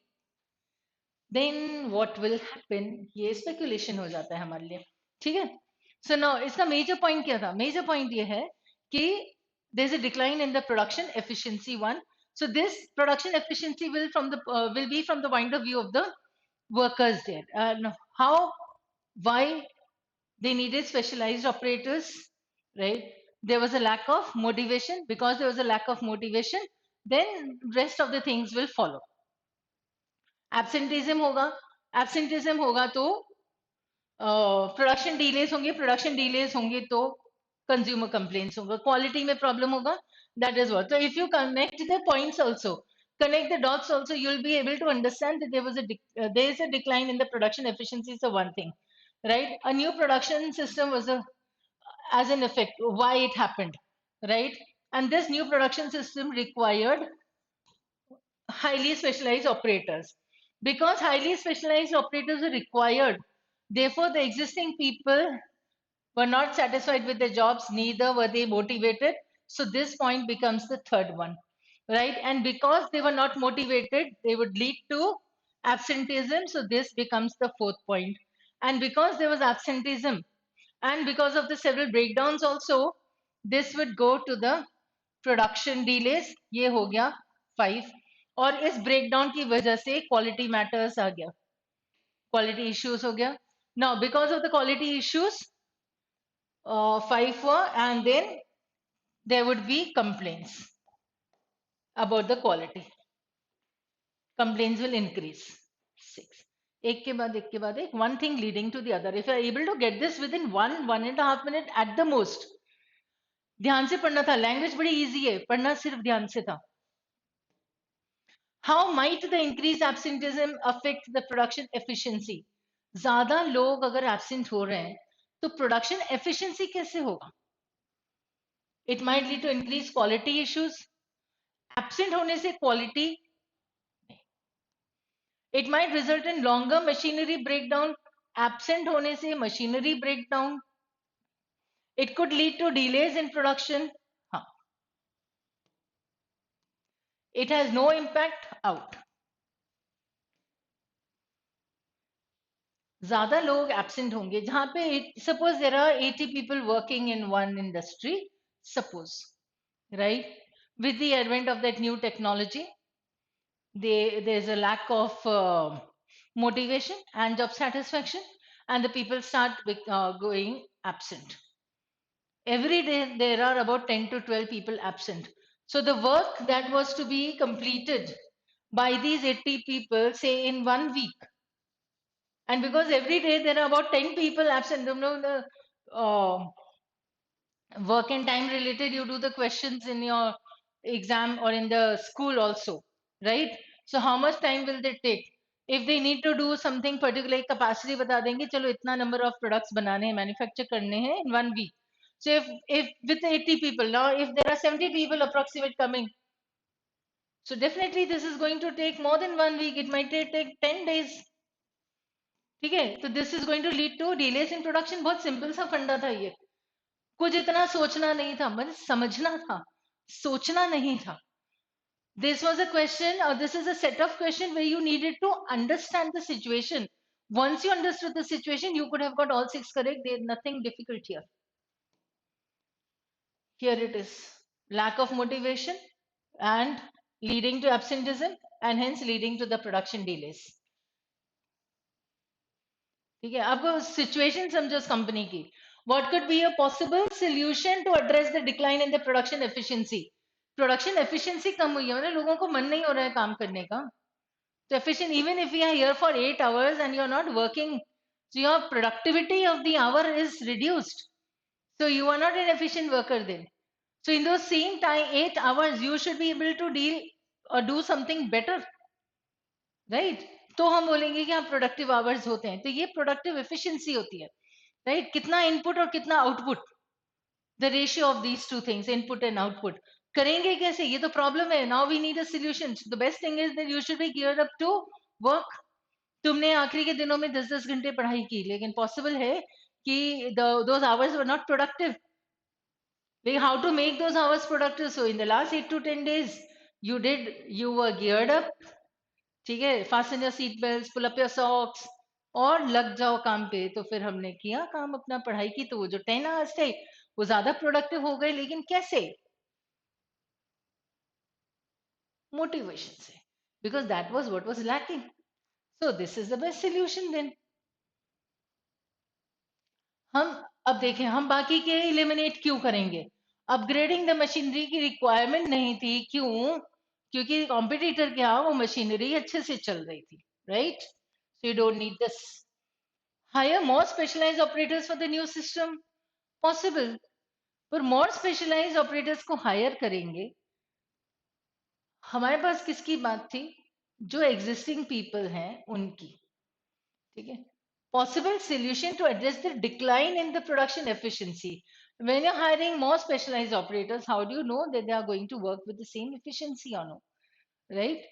S1: then what will happen? ये speculation हो जाता है हमारे लिए. ठीक है? So now इसका major point क्या था? Major point ये है कि there's a decline in the production efficiency one. So this production efficiency will be from the point of view of the workers there. How, why they needed specialized operators, right? There was a lack of motivation. Because there was a lack of motivation, then rest of the things will follow. Absenteeism होगा तो production delays होंगे तो consumer complaints होगा, quality में problem होगा. That is what. So if you connect the points also, connect the dots also, you'll be able to understand that there is a decline in the production efficiency. So one thing, right? A new production system was as an effect. Why it happened, right? And this new production system required highly specialized operators. Because highly specialized operators are required, therefore the existing people were not satisfied with their jobs, neither were they motivated. So this point becomes the third one, right? And because they were not motivated, they would lead to absenteeism. So this becomes the fourth point. And because there was absenteeism, and because of the several breakdowns also, this would go to the production delays. ये हो गया 5. और इस breakdown की वजह से quality matters आ गया, quality issues हो गया. Now because of the quality issues 5 हुआ, and then there would be complaints about the quality. Complaints will increase. 6. एक के बाद एक के बाद एक, one thing leading to the other. If you are able to get this within 1.5 minute at the most. ध्यान से पढ़ना था, लैंग्वेज बड़ी इजी है, पढ़ना सिर्फ ध्यान से था. How might the increased absenteeism affect the production efficiency? ज्यादा लोग अगर एब्सेंट हो रहे हैं तो प्रोडक्शन एफिशिएंसी कैसे होगा? It might lead to increase quality issues. Absent होने से quality, It might result in longer machinery breakdown. Absent होने से machinery breakdown. It could lead to delays in production. हाँ, it has no impact. Out. ज्यादा लोग absent होंगे जहां पे suppose there are 80 people working in one industry, suppose, right, with the advent of that new technology, there's a lack of motivation and job satisfaction, and the people start going absent. Every day there are about 10 to 12 people absent. So the work that was to be completed by these 80 people, say in 1 week, and because every day there are about 10 people absent, you know, the work and time related, you do the questions in your exam or in the school also, right? So how much time will they take? If they need to do something particular, capacity बता देंगे चलो इतना number of products बनाने हैं, manufacture करने हैं in 1 week. So if with 80 people, now if there are 70 people approximate coming, so definitely this is going to take more than 1 week. It might take 10 days. ठीक है, तो this is going to lead to delays in production. बहुत simple सा फंडा था ये, कुछ इतना सोचना नहीं था, मतलब समझना था, सोचना नहीं था. This was a question, or this is a set of question where you needed to understand the situation. Once you understood the situation, you could have got all six correct. There's nothing difficult here. Here it is: lack of motivation and leading to absenteeism, and hence leading to the production delays. ठीक है, आपको situation समझो उस company की. What could be a possible solution to address the decline in the production efficiency. Production efficiency कम हुई है, मतलब लोगों को मन नहीं हो रहा है काम करने का. तो efficient, even if you are here for 8 hours and you are not working, so your productivity of the hour is reduced, so you are not an efficient worker then. So in those same time 8 hours you should be able to deal or do something better, right? तो हम बोलेंगे कि हाँ productive hours होते हैं. तो ये productive efficiency होती है, राइट? कितना इनपुट और कितना output, the ratio of these two things, input and output. करेंगे कैसे, ये तो प्रॉब्लम है. Now we need a solution. The best thing is that you should be geared up to work. तुमने आखिरी के दिनों में 10-10 घंटे पढ़ाई की, लेकिन पॉसिबल है कि those hours were not productive. How to make those hours productive? So in the last 8 to 10 days you were geared up. ठीक है, fasten your seat belt, pull up your socks और लग जाओ काम पे. तो फिर हमने किया काम अपना, पढ़ाई की, तो वो जो 10 hours थे वो ज्यादा प्रोडक्टिव हो गए. लेकिन कैसे? मोटिवेशन से, because that was what was lacking. So this is the best solution then. हम अब देखें, हम बाकी के इलिमिनेट क्यों करेंगे? अपग्रेडिंग द मशीनरी की रिक्वायरमेंट नहीं थी. क्यों? क्योंकि कॉम्पिटिटर क्या, वो मशीनरी अच्छे से चल रही थी, right? So you don't need this. Hire more specialized operators for the new system, possible. पर more specialized operators को hire करेंगे, हमारे पास किसकी बात थी? जो existing people हैं उनकी. ठीक है, possible solution to address the decline in the production efficiency. When you're hiring more specialized operators, how do you know that they are going to work with the same efficiency or no? Right?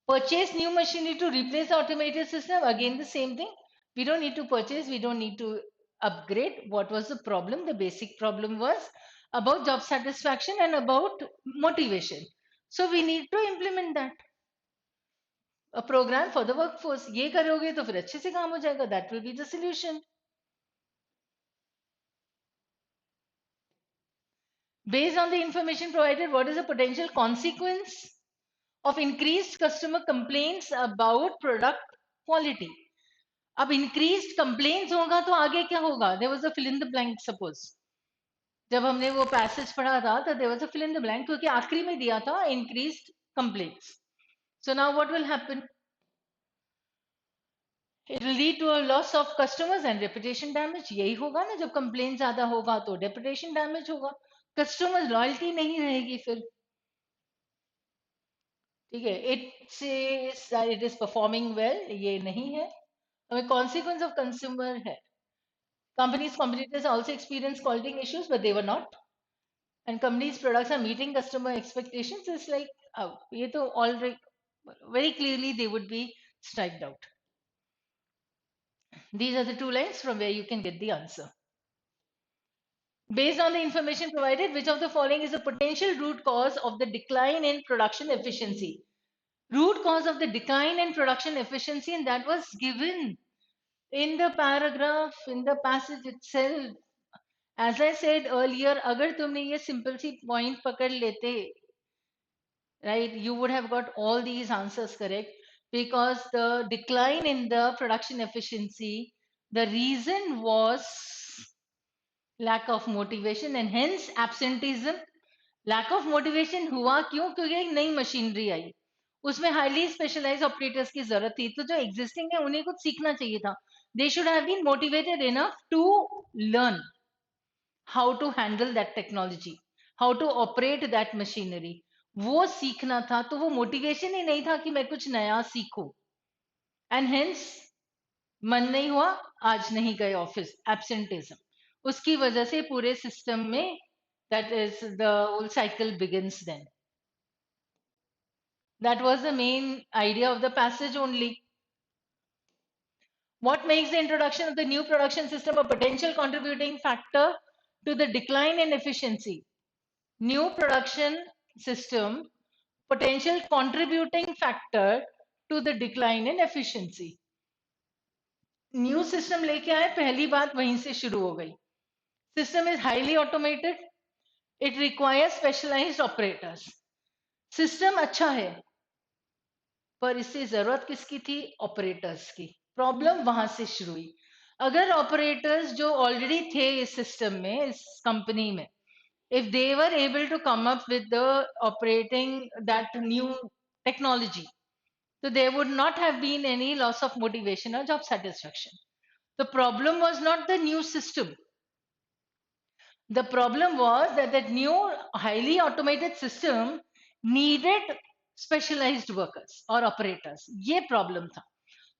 S1: Purchase new machinery to replace the automated system. Again, the same thing. We don't need to purchase, we don't need to upgrade. What was the problem? The basic problem was about job satisfaction and about motivation. So we need to implement that. A program for the workforce. ये करोगे तो फिर अच्छे से काम हो जाएगा. That will be the solution. Based on the information provided, what is the potential consequence of increased customer complaints about product quality? अब इंक्रीज कंप्लेन्स होगा तो आगे क्या होगा? There was a fill in the blank. Suppose जब हमने वो passage पढ़ा था तो there was a fill in the blank, क्योंकि आखिरी में दिया था increased complaints. So now what will happen? It will lead to a loss of customers and reputation damage. यही होगा ना, जब कंप्लेन ज्यादा होगा तो रेपुटेशन डैमेज होगा, कस्टमर लॉयल्टी नहीं रहेगी फिर. ठीक है, इट इज परफॉर्मिंग वेल, ये नहीं है. हमें कॉन्सिक्वेंस ऑफ कंज्यूमर है. Companies' competitors also experienced quality issues, but they were not. And companies' products are meeting customer expectations. It's like, oh, ये तो already very clearly they would be striked out. These are the two lines from where you can get the answer. Based on the information provided, which of the following is a potential root cause of the decline in production efficiency? Root cause of the decline in production efficiency, and that was given in the paragraph, in the passage itself. As I said earlier, अगर तुमने ये simple सी point पकड़ लेते, right, you would have got all these answers correct, because the decline in the production efficiency, the reason was lack of motivation and hence absenteeism. Lack of motivation हुआ क्यों? क्योंकि एक नई मशीनरी आई, उसमें highly specialise operators की जरूरत थी, तो जो एग्जिस्टिंग है उन्हें कुछ सीखना चाहिए था. They should have been motivated enough to learn how to handle that technology, how to operate that machinery. वो सीखना था, तो वो मोटिवेशन ही नहीं था कि मैं कुछ नया सीखूं. एंड हेंस मन नहीं हुआ, आज नहीं गए ऑफिस, एब्सेंटिज्म. उसकी वजह से पूरे सिस्टम में that is the whole cycle begins then. That was the main idea of the passage only. What makes the introduction of the new production system a potential contributing factor to the decline in efficiency? New production system, potential contributing factor to the decline in efficiency. New system लेके आए, पहली बात वहीं से शुरू हो गई. System is highly automated. It requires specialized operators. System अच्छा है, पर इससे जरूरत किसकी थी? ऑपरेटर्स की. प्रॉब्लम वहां से शुरू हुई. अगर ऑपरेटर्स जो ऑलरेडी थे इस सिस्टम में, इस कंपनी में, if they were able to come up with the operating that new technology, so there would not have been any loss of motivation or job satisfaction. The problem was not the new system. The problem was that that new highly automated system needed specialized workers or operators. ये problem था.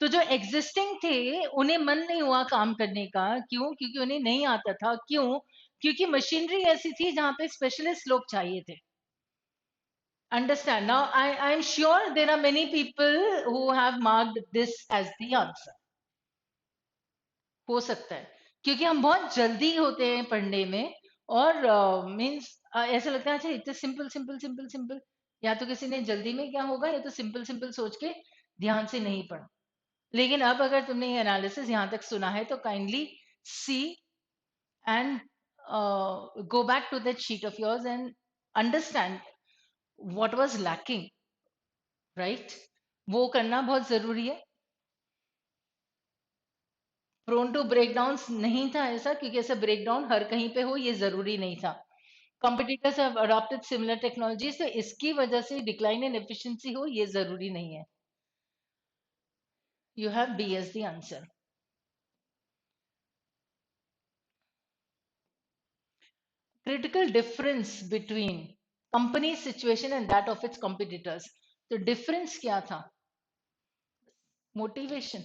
S1: तो जो existing थे उन्हें मन नहीं हुआ काम करने का. क्यों? क्योंकि उन्हें नहीं आता था. क्यों? क्योंकि मशीनरी ऐसी थी जहां पे स्पेशलिस्ट लोग चाहिए थे. Understand? Now I am sure there are many people who have marked this as the answer. हो सकता है, क्योंकि हम बहुत जल्दी होते हैं पढ़ने में, और मीन्स ऐसा लगता है अच्छा इतना सिंपल सिंपल सिंपल सिंपल, या तो किसी ने जल्दी में क्या होगा, या तो सिंपल सिंपल सोच के ध्यान से नहीं पढ़ा. लेकिन अब अगर तुमने ये एनालिसिस यहाँ तक सुना है, तो kindly see and go back to that sheet of yours and understand what was lacking, right. वो करना बहुत जरूरी है. प्रोन टू ब्रेकडाउन्स नहीं था ऐसा, क्योंकि ऐसा ब्रेकडाउन हर कहीं पे हो ये जरूरी नहीं था. Competitors have adopted similar technologies, तो इसकी वजह से डिक्लाइन इन एफिशिएंसी हो ये जरूरी नहीं है. You have be as the answer. Critical difference between company's situation and that of its competitors. तो difference क्या था? Motivation.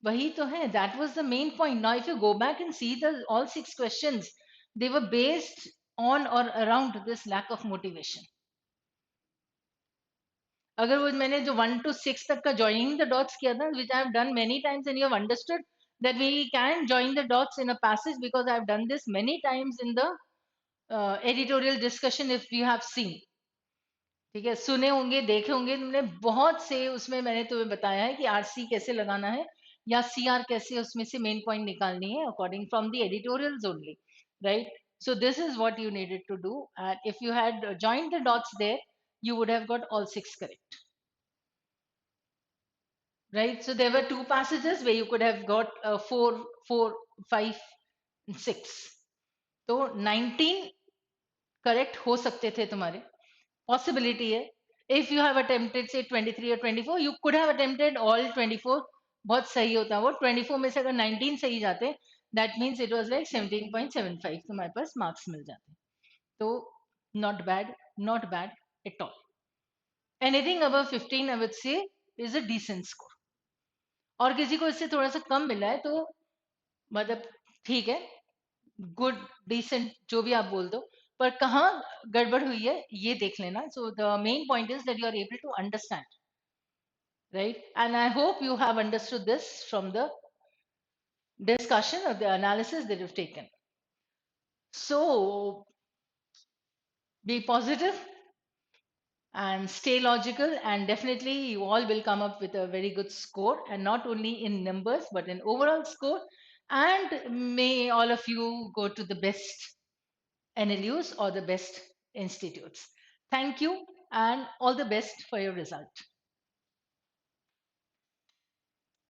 S1: वही तो है. That was the main point. Now, if you go back and see the all 6 questions, they were based on or around this lack of motivation. अगर वो मैंने जो 1 to 6 तक का joining the dots किया था, which I have done many times, and you have understood that we can join the dots in a passage, because I have done this many times in the editorial discussion, if you have seen. ठीक है, सुने होंगे, देखे होंगे तुमने बहुत से. उसमें मैंने तुम्हें बताया है कि आरसी कैसे लगाना है, या सीआर कैसे उसमें से मेन पॉइंट निकालनी है, according from the editorials only, right. So this is what you needed to do, and if you had joined the dots there, you would have got all 6 correct, right. So there were 2 passages where you could have got 4, 4, 5, and 6. तो 19 correct हो सकते थे तुम्हारे. Possibility है. If you have attempted से 23 और 24, you could have attempted all 24. बहुत सही होता है वो. 24 में से अगर 19 सही जाते, that means it was like 17.75, तुम्हारे पास मार्क्स मिल जाते. तो not bad, not bad at all. Anything above 15 I would say is a decent score. और किसी को इससे थोड़ा सा कम मिला है तो मतलब ठीक है, गुड, डिसेंट, जो भी आप बोल दो, पर कहाँ गड़बड़ हुई है ये देख लेना. So the main point is that you are able to understand right? And I hope you have understood this from the discussion or the analysis that you've taken. So be positive and stay logical, and definitely you all will come up with a very good score, and not only in numbers but in overall score. And may all of you go to the best NLUs or the best institutes. Thank you, and all the best for your result.